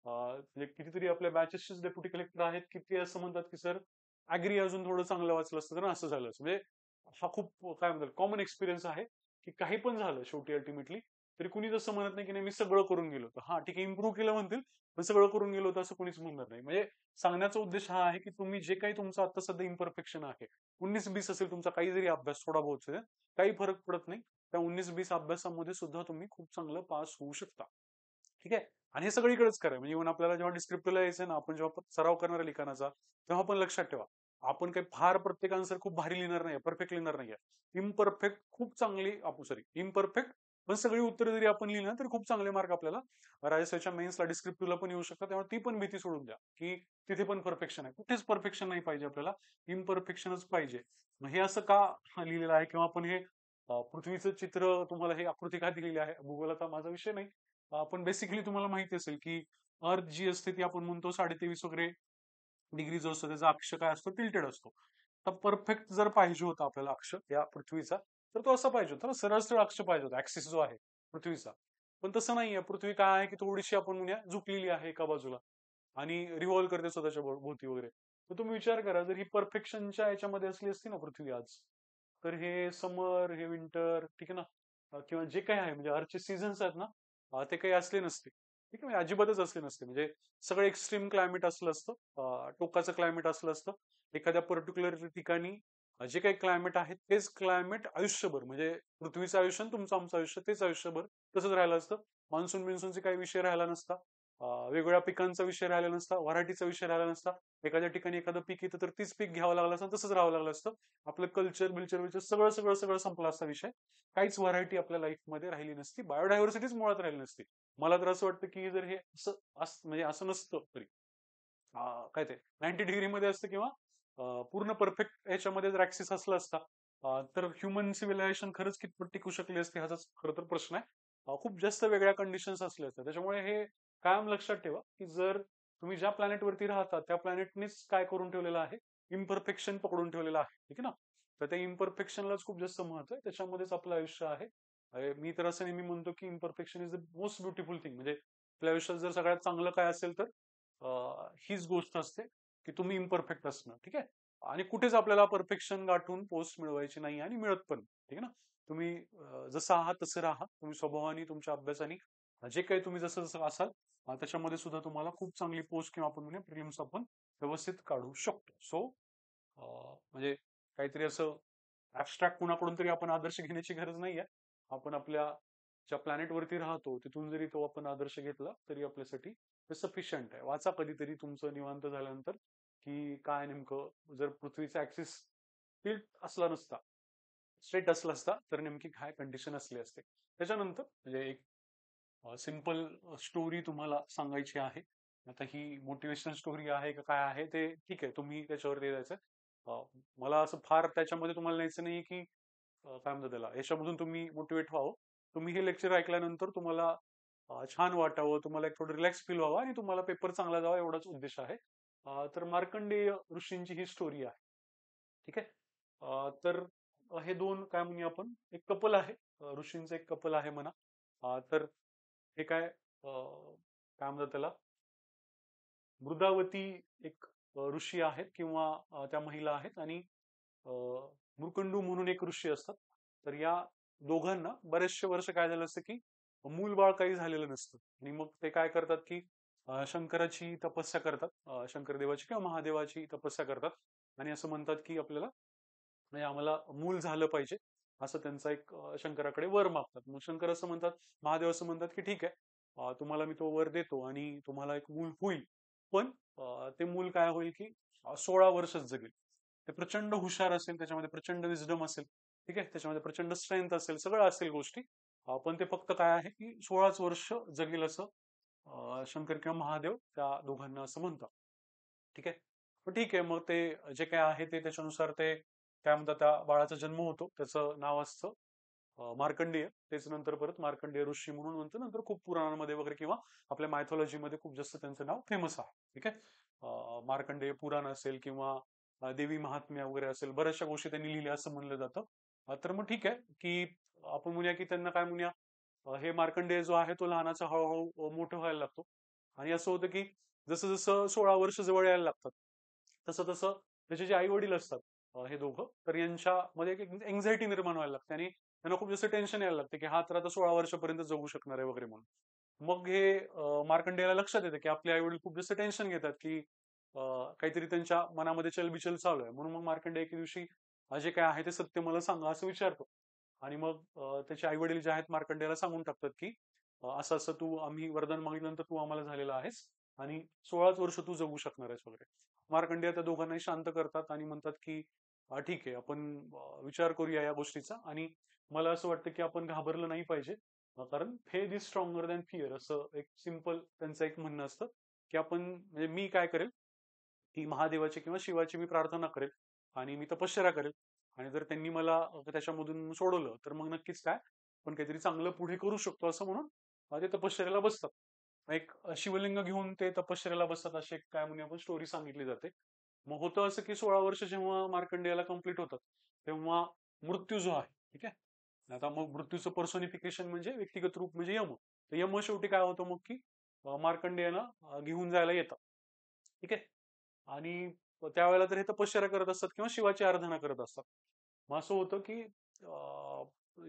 म्हणजे कितीतरी आपल्या बॅचेसचेच डेप्युटी कलेक्टर आहेत की ते असं म्हणतात की सर अॅग्री अजून थोडं चांगलं वाचलं असतं तर असं झालं असतं. म्हणजे हा खूप काय म्हणतात कॉमन एक्सपिरियन्स आहे की काही पण झालं शेवटी अल्टिमेटली तरी कुणीच असं म्हणत नाही की नाही मी सगळं करून गेलो होतो. हा ठीक आहे, इम्प्रूव्ह केलं म्हणतील, पण सगळं करून गेलो होतं असं कुणीच म्हणणार नाही. म्हणजे सांगण्याचा उद्देश हा आहे की तुम्ही जे काही तुमचं आता सध्या इम्परफेक्शन आहे, 19-20 असेल तुमचा काही जरी अभ्यास थोडा बहुत असेल, काही फरक पडत नाही. त्या 19-20 अभ्यासामध्ये सुद्धा तुम्ही खूप चांगलं पास होऊ शकता. ठीक आहे. आणि हे सगळीकडेच करा, म्हणजे इव्हन आपल्याला जेव्हा डिस्क्रिप्टिव्हला यायचं ना, आपण जेव्हा सराव करणार आहे लिखाणाचा, तेव्हा पण लक्षात ठेवा, आपण काही फार प्रत्येक आन्सर खूप भारी लिहिणार नाही, परफेक्ट लिहिणार नाहीये. इम्परफेक्ट खूप चांगली आपण सॉरी इम्परफेक्ट पण सगळी उत्तरं जरी आपण लिहिली ना तरी खूप चांगले मार्क आपल्याला राजसेच्या मेन्सला डिस्क्रिप्टिव्हला पण येऊ शकतात. तेव्हा ती पण भीती सोडून द्या की तिथे पण परफेक्शन आहे. कुठेच परफेक्शन नाही पाहिजे आपल्याला, इम्परफेक्शनच पाहिजे. मग हे असं का लिहिलेलं आहे किंवा आपण हे पृथ्वीचं चित्र तुम्हाला हे आकृती का दिलेली आहे भूगोलाचा माझा विषय नाही. पण बेसिकली तुम्हाला माहिती असेल की अर्थ जी असते ती आपण म्हणतो 23.5 वगैरे डिग्री जो असतो त्याचा अक्ष काय असतो टिल्टेड असतो. तर परफेक्ट जर पाहिजे होता आपल्याला अक्ष या पृथ्वीचा तर तो असा पाहिजे होता ना, सरळ सरळ अक्ष पाहिजे होता ऍक्सिस जो आहे पृथ्वीचा. पण तसं नाहीये. पृथ्वी काय आहे की थोडीशी आपण म्हणूया झुकलेली आहे एका बाजूला आणि रिव्हॉल्व करते स्वतःच्या भोवती वगैरे. तर तुम्ही विचार करा जर ही परफेक्शनच्या याच्यामध्ये असली असती ना पृथ्वी आज, तर हे समर हे विंटर ठीक आहे ना, किंवा जे काही आहे म्हणजे अर्थचे सीझन्स आहेत ना, ते काही असले नसते. ठीक आहे, म्हणजे अजिबातच असले नसते. म्हणजे सगळं एक्स्ट्रीम क्लायमेट असलं असतं, टोकाचं क्लायमेट असलं असतं. एखाद्या पर्टिक्युलर ठिकाणी जे काही क्लायमेट आहे तेच क्लायमेट आयुष्यभर, म्हणजे पृथ्वीचं आयुष्य आणि तुमचं आमचं आयुष्य तेच आयुष्यभर तसंच राहिलं असतं. मान्सून बिन्सूनचे काही विषय राहिला नसता. वेगवेगळ्या पिकांचा विषय राहिला नसता, व्हरायटीचा विषय राहिला नसता. एखाद्या ठिकाणी एखादं पीक येतं तर तीच पीक घ्यावं लागलं असतं, तसंच राहावं लागलं असतं. आपलं कल्चर बिल्चर विल्चर सगळं सगळं सगळं संपला असता विषय. काहीच व्हरायटी आपल्या लाईफमध्ये राहिली नसती, बायोडायव्हर्सिटीच मुळात राहिली नसती. मला तर असं वाटतं की जर हे म्हणजे असं नसतं तरी काय ते 90 डिग्री मध्ये असतं किंवा पूर्ण परफेक्ट याच्यामध्ये जर ऍक्सिस असला असता, तर ह्युमन सिव्हिलायझेशन खरंच कितपत टिकू शकले असते ह्याचाच खरं तर प्रश्न आहे. खूप जास्त वेगळ्या कंडिशन्स असल्या असत्या. त्याच्यामुळे हे कायम लक्षात ठेवा की जर तुम्ही ज्या प्लॅनेट वरती राहता त्या प्लॅनेटनेच काय करून ठेवलेलं आहे, इम्परफेक्शन पकडून ठेवलेलं आहे. ठीक आहे ना. तर त्या इम्परफेक्शनलाच खूप जास्त महत्व आहे, त्याच्यामध्येच आपलं आयुष्य आहे. मी तर असं नेहमी म्हणतो की imperfection is the most beautiful thing. म्हणजे आपल्या आयुष्यात जर सगळ्यात चांगलं काय असेल तर हीच गोष्ट असते की तुम्ही इम्परफेक्ट असणं. ठीक आहे. आणि कुठेच आपल्याला परफेक्शन गाठून पोस्ट मिळवायची नाही आणि मिळत पण नाही. ठीक आहे ना. तुम्ही जसं आहात तसं राहा. तुम्ही स्वभावाने तुमच्या अभ्यासाने जे काही तुम्ही जसं जसं असाल त्याच्यामध्ये सुद्धा तुम्हाला खूप चांगली पोस्ट किंवा आपण म्हणूया प्रिलिम्स आपण व्यवस्थित काढू शकतो. सो म्हणजे काहीतरी असं ऍबस्ट्रॅक्ट कुणाकडून तरी आपण आदर्श घेण्याची गरज नाहीये. आपण आपल्या ज्या प्लॅनेट वरती राहतो तिथून जरी तो आपण आदर्श घेतला तरी आपल्यासाठी सफिशियंट आहे. वाचा कधीतरी तुमचं निवांत झाल्यानंतर की काय नेमकं जर पृथ्वीचा ऍक्सिस टिल्ट असला नसता, स्ट्रेट असला असता तर नेमकी काय कंडिशन असली असते. त्याच्यानंतर म्हणजे एक सिंपल स्टोरी तुम्हाला सांगायची आहे. आता ही मोटिवेशनल स्टोरी आहे का काय आहे ते ठीक आहे, तुम्ही त्याच्यावरती जायचं. मला असं फार त्याच्यामध्ये तुम्हाला न्यायचं नाही की काय म्हणतात त्याला याच्यामधून तुम्ही मोटिवेट व्हावं. तुम्ही हे लेक्चर ऐकल्यानंतर तुम्हाला छान वाटावं, तुम्हाला एक थोडं रिलॅक्स फील व्हावं आणि तुम्हाला पेपर चांगला जावा एवढाच उद्देश आहे. तर मार्कंडेय ऋषींची ही स्टोरी आहे. ठीक आहे. तर हे दोन काय म्हणूया आपण एक कपल आहे, ऋषींचं एक कपल आहे म्हणा. तर हे काय काय म्हणतात त्याला मृदावती एक ऋषी आहेत किंवा त्या महिला आहेत आणि अ, मृकंडू म्हणून एक ऋषी असतात. तर या दोघांना बरेचशे वर्ष काय झालं असतं की मूलबाळ काही झालेलं नसतं आणि मग ते काय करतात की शंकराची तपस्या करतात, शंकर देवाची किंवा महादेवाची तपस्या करतात आणि असं म्हणतात की आपल्याला म्हणजे आम्हाला मूल झालं पाहिजे असं त्यांचा एक शंकराकडे वर मागतात. मग शंकर असं म्हणतात, महादेव असं म्हणतात की ठीक आहे, तुम्हाला मी तो वर देतो आणि तुम्हाला एक मूल होईल. पण ते मूल काय होईल की 16 वर्षच जगेल. ते प्रचंड हुशार असेल, त्याच्यामध्ये प्रचंड विजडम असेल, ठीक आहे, त्याच्यामध्ये प्रचंड स्ट्रेंथ असेल, सगळं असेल गोष्टी. पण ते फक्त काय आहे की 16च वर्ष जगेल असं शंकर किंवा महादेव त्या दोघांना असं म्हणतात. ठीक आहे. पण ठीक आहे, मग ते जे काय आहे ते त्याच्यानुसार ते काय म्हणतात, त्या बाळाचा जन्म होतो, त्याचं नाव असतं मार्कंडेय. तेच नंतर परत मार्कंडेय ऋषी म्हणून म्हणतो, नंतर खूप पुराणांमध्ये वगैरे किंवा आपल्या मायथॉलॉजी मध्ये खूप जास्त त्यांचं नाव फेमस आहे. ठीक आहे. मार्कंडेय पुराण असेल किंवा देवी महात्म्य वगैरे असेल, बऱ्याचशा गोष्टी त्यांनी लिहिल्या असं म्हणलं जातं. तर मग ठीक आहे की आपण म्हणूया की त्यांना काय म्हणूया, हे मार्कंडेय जो आहे तो लहानाचा हळूहळू मोठं व्हायला लागतो. आणि असं होतं की जसं जसं 16 वर्ष जवळ यायला लागतात, तसं तसं त्याचे जे आई वडील असतात हे दोघं, तर यांच्यामध्ये एक एन्झायटी निर्माण व्हायला लागते आणि त्यांना खूप जास्त टेन्शन यायला लागते की हा तर आता 16 वर्षापर्यंत जगू शकणार आहे वगैरे म्हणून. मग हे मार्कंडेयाला लक्षात येतं की आपले आई वडील खूप जास्त टेन्शन घेतात की काहीतरी त्यांच्या मनामध्ये चलबिचल चालू आहे. म्हणून मग मार्कंडेय एके दिवशी जे काय आहे ते सत्य मला सांगा असं विचारतो. आणि मग त्याचे आई वडील जे आहेत मार्कंडेयाला सांगून टाकतात की असं असं तू, आम्ही वरदान मागितल्यानंतर तू आम्हाला झालेला आहेस आणि 16च वर्ष तू जगू शकणार आहेस वगैरे. मार्कंडेय त्या दोघांनाही शांत करतात आणि म्हणतात की ठीक आहे, आपण विचार करूया या गोष्टीचा. आणि मला असं वाटतं की आपण घाबरलं नाही पाहिजे, कारण faith is stronger than fear, असं एक सिंपल त्यांचं एक म्हणणं असतं. की आपण म्हणजे मी काय करेल की महादेवाची किंवा शिवाची मी प्रार्थना करेल आणि मी तपश्चर्या करेल. आणि जर त्यांनी मला त्याच्यामधून सोडवलं तर मग नक्कीच काय पण काहीतरी चांगलं पुढे करू शकतो असं म्हणून ते तपश्चर्याला बसतात. एक शिवलिंग घेऊन ते तपश्चर्याला बसतात, अशी एक काय म्हणूया आपण स्टोरी सांगितली जाते. मग होतं असं की 16 वर्ष जेव्हा मार्कंडेयाला कंप्लीट होतात, तेव्हा मृत्यू जो आहे, ठीक आहे, आता मग मृत्यूचं पर्सोनिफिकेशन म्हणजे व्यक्तिगत रूप म्हणजे यम. तर यम शेवटी काय होतं मग की मार्कंडेयाला घेऊन जायला येतात. ठीक आहे. आणि त्यावेळेला तर हे तपश्चर्या करत असतात किंवा शिवाची आराधना करत असतात. मग असं होतं की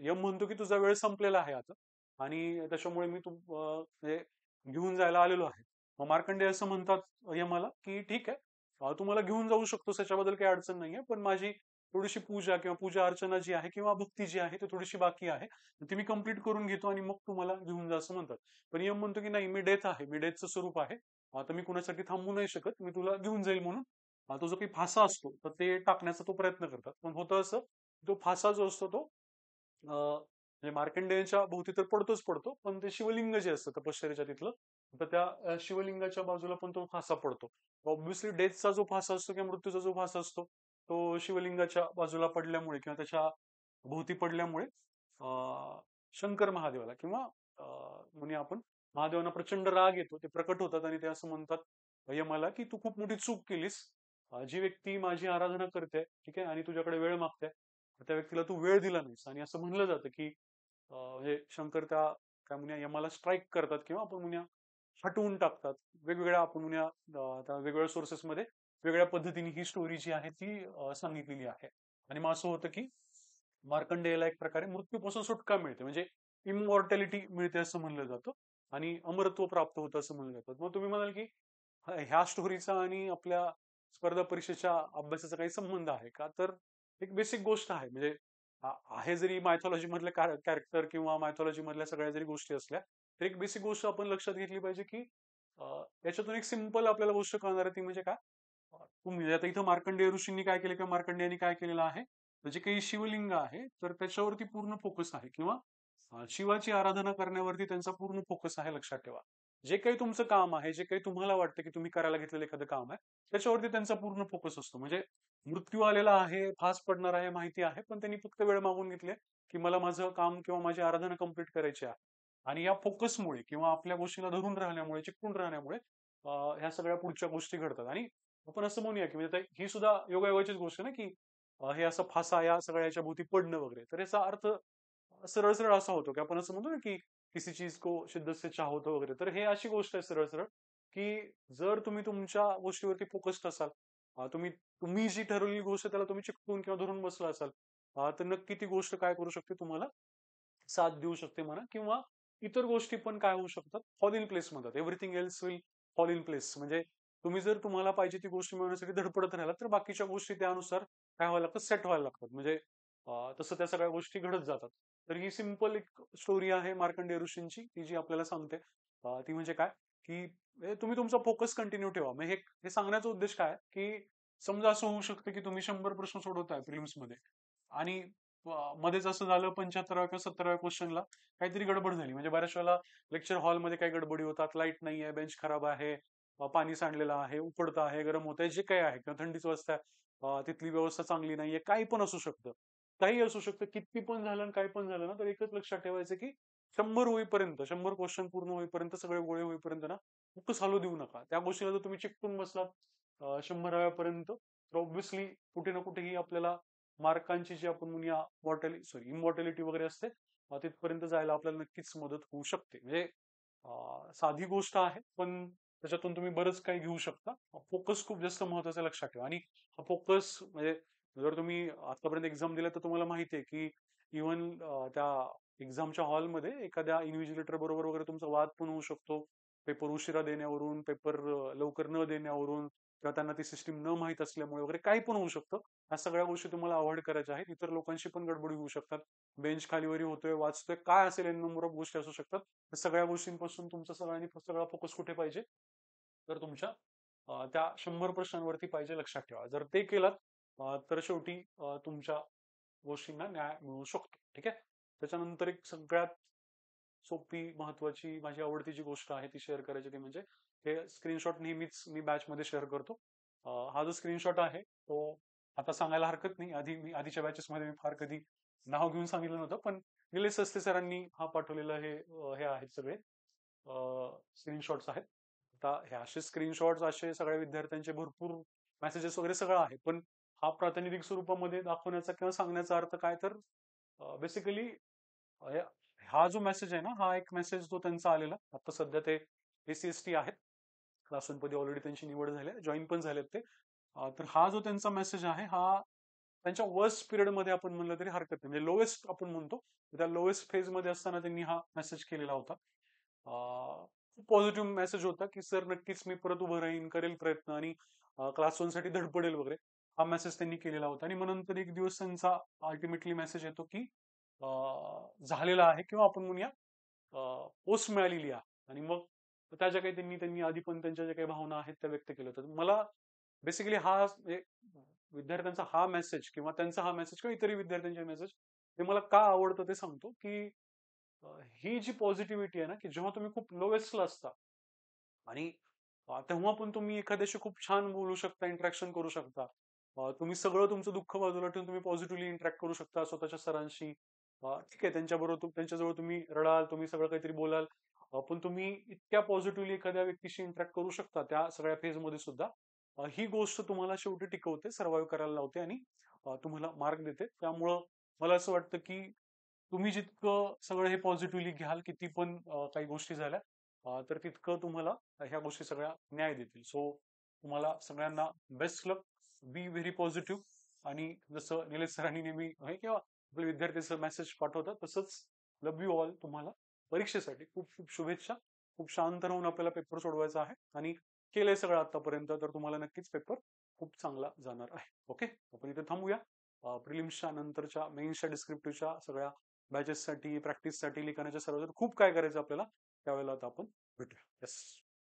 यम म्हणतो की तुझा वेळ संपलेला आहे आता आणि त्याच्यामुळे मी म्हणजे घेऊन जायला आलेलो आहे. मग मार्कंडेय असं म्हणतात यमाला की ठीक आहे, तू मला घेऊन जाऊ शकतोस, याच्याबद्दल काही अडचण नाहीये, पण माझी थोडीशी पूजा किंवा पूजा अर्चना जी आहे किंवा भक्ती जी आहे ती थोडीशी बाकी आहे, ती मी कंप्लीट करून घेतो आणि मग तू मला घेऊन जा असं म्हणतात. पण यम म्हणतो की नाही, मी डेथ आहे, मी डेथचं स्वरूप आहे, आता मी कुणासाठी थांबू नाही शकत, मी तुला घेऊन जाईल म्हणून तो जो काही फासा असतो तर ते टाकण्याचा तो प्रयत्न करतात. पण होतं असं, तो फासा जो असतो तो म्हणजे मार्कंडेयांच्या भोवती तर पडतोच पडतो, पण ते शिवलिंग जे असतं तपश्चर्याच्या तिथलं, तर त्या शिवलिंगाच्या बाजूला पण तो फासा पडतो. ऑब्व्हियसली डेथचा जो फासा असतो किंवा मृत्यूचा जो फासा असतो तो शिवलिंगाच्या बाजूला पडल्यामुळे किंवा त्याच्या भोवती पडल्यामुळे शंकर महादेवाला किंवा म्हणूया आपण महादेवांना प्रचंड राग येतो, ते प्रकट होतात आणि ते असं म्हणतात यमाला की तू खूप मोठी चूक केलीस. जी व्यक्ती माझी आराधना करते, ठीक आहे, आणि तुझ्याकडे वेळ मागते, त्या व्यक्तीला तू वेळ दिला नाहीस. आणि असं म्हणलं जातं की म्हणजे शंकर त्या काय म्हणूया यमाला स्ट्राईक करतात किंवा आपण म्हणूया हटवून टाकतात. वेगवेगळ्या आपण म्हणूया त्या वेगवेगळ्या सोर्सेसमध्ये वेगळ्या पद्धतीने ही स्टोरी जी आहे ती सांगितलेली आहे. आणि मग असं होतं की मार्कंडेयाला एक प्रकारे मृत्यूपासून सुटका मिळते, म्हणजे इमॉर्टॅलिटी मिळते असं म्हणलं जातं आणि अमरत्व प्राप्त होतं असं म्हणलं जातं. मग तुम्ही म्हणाल की ह्या स्टोरीचा आणि आपल्या स्पर्धा परीक्षेच्या अभ्यासाचा काही संबंध आहे का? तर एक बेसिक गोष्ट आहे, म्हणजे आहे जरी मायथॉलॉजी मधले कॅरेक्टर किंवा मायथॉलॉजी मधल्या सगळ्या जरी गोष्टी असल्या, तर एक बेसिक गोष्ट आपण लक्षात घेतली पाहिजे की याच्यातून एक सिंपल आपल्याला गोष्ट कळणार आहे ती म्हणजे काय, तुम्ही आता इथं मार्कंडेय ऋषींनी काय केलं किंवा मार्कंडेयांनी काय केलेलं आहे, म्हणजे काही शिवलिंग आहे तर त्याच्यावरती पूर्ण फोकस आहे किंवा शिवाची आराधना करण्यावरती त्यांचा पूर्ण फोकस आहे. लक्षात ठेवा, जे काही तुमचं काम आहे, जे काही तुम्हाला वाटतं की तुम्ही करायला घेतलेलं एखादं काम आहे, त्याच्यावरती त्यांचा पूर्ण फोकस असतो. म्हणजे मृत्यू आलेला आहे, फास पडणार आहे, माहिती आहे, पण त्यांनी फक्त वेळ मागून घेतली की मला माझं काम किंवा माझी आराधना कंप्लीट करायची आहे. आणि या फोकसमुळे किंवा आपल्या गोष्टीला धरून राहण्यामुळे, चिकटून राहण्यामुळे ह्या सगळ्या पुढच्या गोष्टी घडतात. आणि आपण असं म्हणूया की म्हणजे ही सुद्धा योगायोगाचीच गोष्ट आहे ना की हे असं फासा या सगळ्याच्या भोवती पडणं वगैरे, तर याचा अर्थ सरळ सरळ असा होतो की आपण असं म्हणतो ना की किसी चीज को शिद्दत से चाहो तो वगैरे, तर हे अशी गोष्ट आहे सरळ सरळ की जर तुम्ही तुमच्या गोष्टीवरती फोकस्ड असाल, तुम्ही जी ठरवलेली गोष्ट त्याला तुम्ही चिकटून किंवा धरून बसला असाल, तर नक्की ती गोष्ट काय करू शकते, तुम्हाला साथ देऊ शकते म्हणा. किंवा इतर गोष्टी पण काय होऊ शकतात, फॉल इन प्लेस म्हणतात, everything else will fall in place. म्हणजे तुम्ही जर तुम्हाला पाहिजे ती गोष्ट मिळवण्यासाठी धडपडत राहिला तर बाकीच्या गोष्टी त्यानुसार काय व्हायला लागतात, सेट व्हायला लागतात. म्हणजे तसं त्या सगळ्या गोष्टी घडत जातात. तर ही सिंपल एक स्टोरी आहे मार्कंडेय ऋषींची, ती जी आपल्याला सांगते ती म्हणजे काय की तुम्ही तुमचा फोकस कंटिन्यू ठेवा. मग हे सांगण्याचा उद्देश काय की समजा असं होऊ शकतं की तुम्ही 100 प्रश्न सोडवताय प्रिलिम्स मध्ये आणि मध्येच असं झालं 75व्या किंवा 70व्या क्वेश्चनला काहीतरी गडबड झाली. म्हणजे बऱ्याच वेळेला लेक्चर हॉलमध्ये काही गडबडी होतात, लाईट नाही आहे, बेंच खराब आहे, पाणी सांडलेलं आहे, उकडतं आहे, गरम होत आहे, जे काही आहे किंवा थंडीच वाजता तिथली व्यवस्था चांगली नाहीये, काही पण असू शकतं. काही असू शकतं, किती पण झालं आणि काही पण झालं ना, तर एकच लक्षात ठेवायचं की 100 होईपर्यंत, 100 क्वेश्चन पूर्ण होईपर्यंत, सगळे गोळे होईपर्यंत ना फोकस हलू देऊ नका. त्या गोष्टीला जर तुम्ही चिकटून बसलात 100व्या पर्यंत, तर ऑब्व्हियसली कुठे ना कुठेही आपल्याला मार्कांची जी आपण म्हणूया इमॉर्टॅलिटी वगैरे असते, तिथपर्यंत जायला आपल्याला नक्कीच मदत होऊ शकते. म्हणजे साधी गोष्ट आहे, पण त्याच्यातून तुम्ही बरंच काही घेऊ शकता. फोकस खूप जास्त महत्वाचा आहे, लक्षात ठेवा. आणि हा फोकस म्हणजे जर तुम्ही आतापर्यंत एक्झाम दिल्या तर तुम्हाला माहिती आहे की इव्हन त्या एक्झामच्या हॉलमध्ये एखाद्या इन्व्हिजिलेटर बरोबर वगैरे तुमचा वाद पण होऊ शकतो. पेपर उशिरा देण्यावरून, पेपर लवकर न देण्यावरून, किंवा त्यांना ती सिस्टीम न माहीत असल्यामुळे वगैरे काही पण होऊ शकतं. ह्या सगळ्या गोष्टी तुम्हाला अवॉइड करायच्या आहेत. इतर लोकांशी पण गडबडी होऊ शकतात. बेंच खालीवरी होतोय, वाचतोय, काय असेल एन नंबर ऑफ गोष्टी असू शकतात. या सगळ्या गोष्टींपासून तुमचा सगळा फोकस कुठे पाहिजे, तर तुमच्या त्या 100 प्रश्नांवरती पाहिजे, लक्षात ठेवा. जर ते केलात तर शेवटी तुमच्या गोष्टींना न्याय मिळू शकतो. ठीक आहे. त्याच्यानंतर एक सगळ्यात सोपी, महत्वाची, माझी आवडतीची गोष्ट आहे ती शेअर करायची, ती म्हणजे हे स्क्रीनशॉट नेहमीच मी बॅच मध्ये शेअर करतो. हा जो स्क्रीनशॉट आहे तो आता सांगायला हरकत नाही, मी आधीच्या बॅचेस मध्ये मी फार कधी नाव घेऊन सांगितलं नव्हतं, पण निलेश सस्ते सरांनी हा पाठवलेला हे आहेत सगळे स्क्रीनशॉट्स आहेत. आता हे असे स्क्रीनशॉट्स असे सगळ्या विद्यार्थ्यांचे भरपूर मेसेजेस वगैरे सगळं आहे, पण हा प्रातिनिधिक स्वरूपामध्ये दाखवण्याचा किंवा सांगण्याचा अर्थ काय, तर बेसिकली हा जो मेसेज आहे ना, हा एक मेसेज जो त्यांचा आलेला, आता सध्या ते ACST आहेत, क्लास 1 मध्ये ऑलरेडी त्यांची निवड झाली, जॉईन पण झालेत ते. तर हा जो त्यांचा मेसेज आहे, हा त्यांच्या वर्स्ट पिरियड मध्ये आपण म्हणलं तरी हरकत नाही, म्हणजे लोएस्ट आपण म्हणतो, त्या लोएस्ट फेज मध्ये असताना त्यांनी हा मेसेज केलेला होता. खूप पॉझिटिव्ह मेसेज होता की सर नक्कीच मी परत उभं राहीन, करेल प्रयत्न आणि क्लास 1 साठी धडपडेल वगैरे, हा मेसेज त्यांनी केलेला होता. आणि मग नंतर एक दिवस त्यांचा अल्टिमेटली मेसेज येतो की झालेला आहे, किंवा आपण म्हणूया पोस्ट मिळालेली आहे. आणि मग त्या ज्या काही त्यांनी आधी पण त्यांच्या ज्या काही भावना आहेत त्या व्यक्त केल्या होत्या. मला बेसिकली हा म्हणजे विद्यार्थ्यांचा हा मेसेज किंवा त्यांचा हा मेसेज किंवा इतरही विद्यार्थ्यांचे मेसेज हे मला का आवडतं ते सांगतो की ही जी पॉझिटिव्हिटी आहे ना, की जेव्हा तुम्ही खूप लोएस्टला असता आणि तेव्हा पण तुम्ही एखाद्याशी खूप छान बोलू शकता, इंटरॅक्शन करू शकता. तुम्ही सगळं तुमचं दुःख बाजूला ठेवून तुम्ही पॉझिटिव्हली इंटरॅक्ट करू शकता स्वतःच्या सरांशी. ठीक आहे, त्यांच्याजवळ तुम्ही रडाल, तुम्ही सगळं काहीतरी बोलाल, पण तुम्ही इतक्या पॉझिटिव्हली एखाद्या व्यक्तीशी इंटरॅक्ट करू शकता त्या सगळ्या फेज मध्ये सुद्धा. ही गोष्ट तुम्हाला शेवटी टिकवते, सर्व्हाइव्ह करायला लावते आणि तुम्हाला मार्क देते. त्यामुळं मला असं वाटतं की तुम्ही जितकं सगळं हे पॉझिटिव्हली घ्याल, किती पण काही गोष्टी झाल्या, तर तितकं तुम्हाला ह्या गोष्टी सगळ्या न्याय देतील. सो तुम्हाला सगळ्यांना best luck, be very positive. आणि जसं निलेश सरांनी नेहमी हे किंवा आपले विद्यार्थी मेसेज पाठवतात, तसंच लव यू ऑल. तुम्हाला परीक्षेसाठी खूप खूप शुभेच्छा. खूप शांत राहून आपल्याला पेपर सोडवायचा आहे आणि केलंय सगळं आतापर्यंत, तर तुम्हाला नक्कीच पेपर खूप चांगला जाणार आहे. ओके, आपण इथे थांबूया. प्रिलिम्सच्या नंतरच्या मेन्सच्या डिस्क्रिप्टिव्हच्या सगळ्या बॅचेससाठी, प्रॅक्टिससाठी, लिखाणाच्या सर्व खूप काय करायचं आपल्याला, त्यावेळेला आता आपण भेटूया. येस.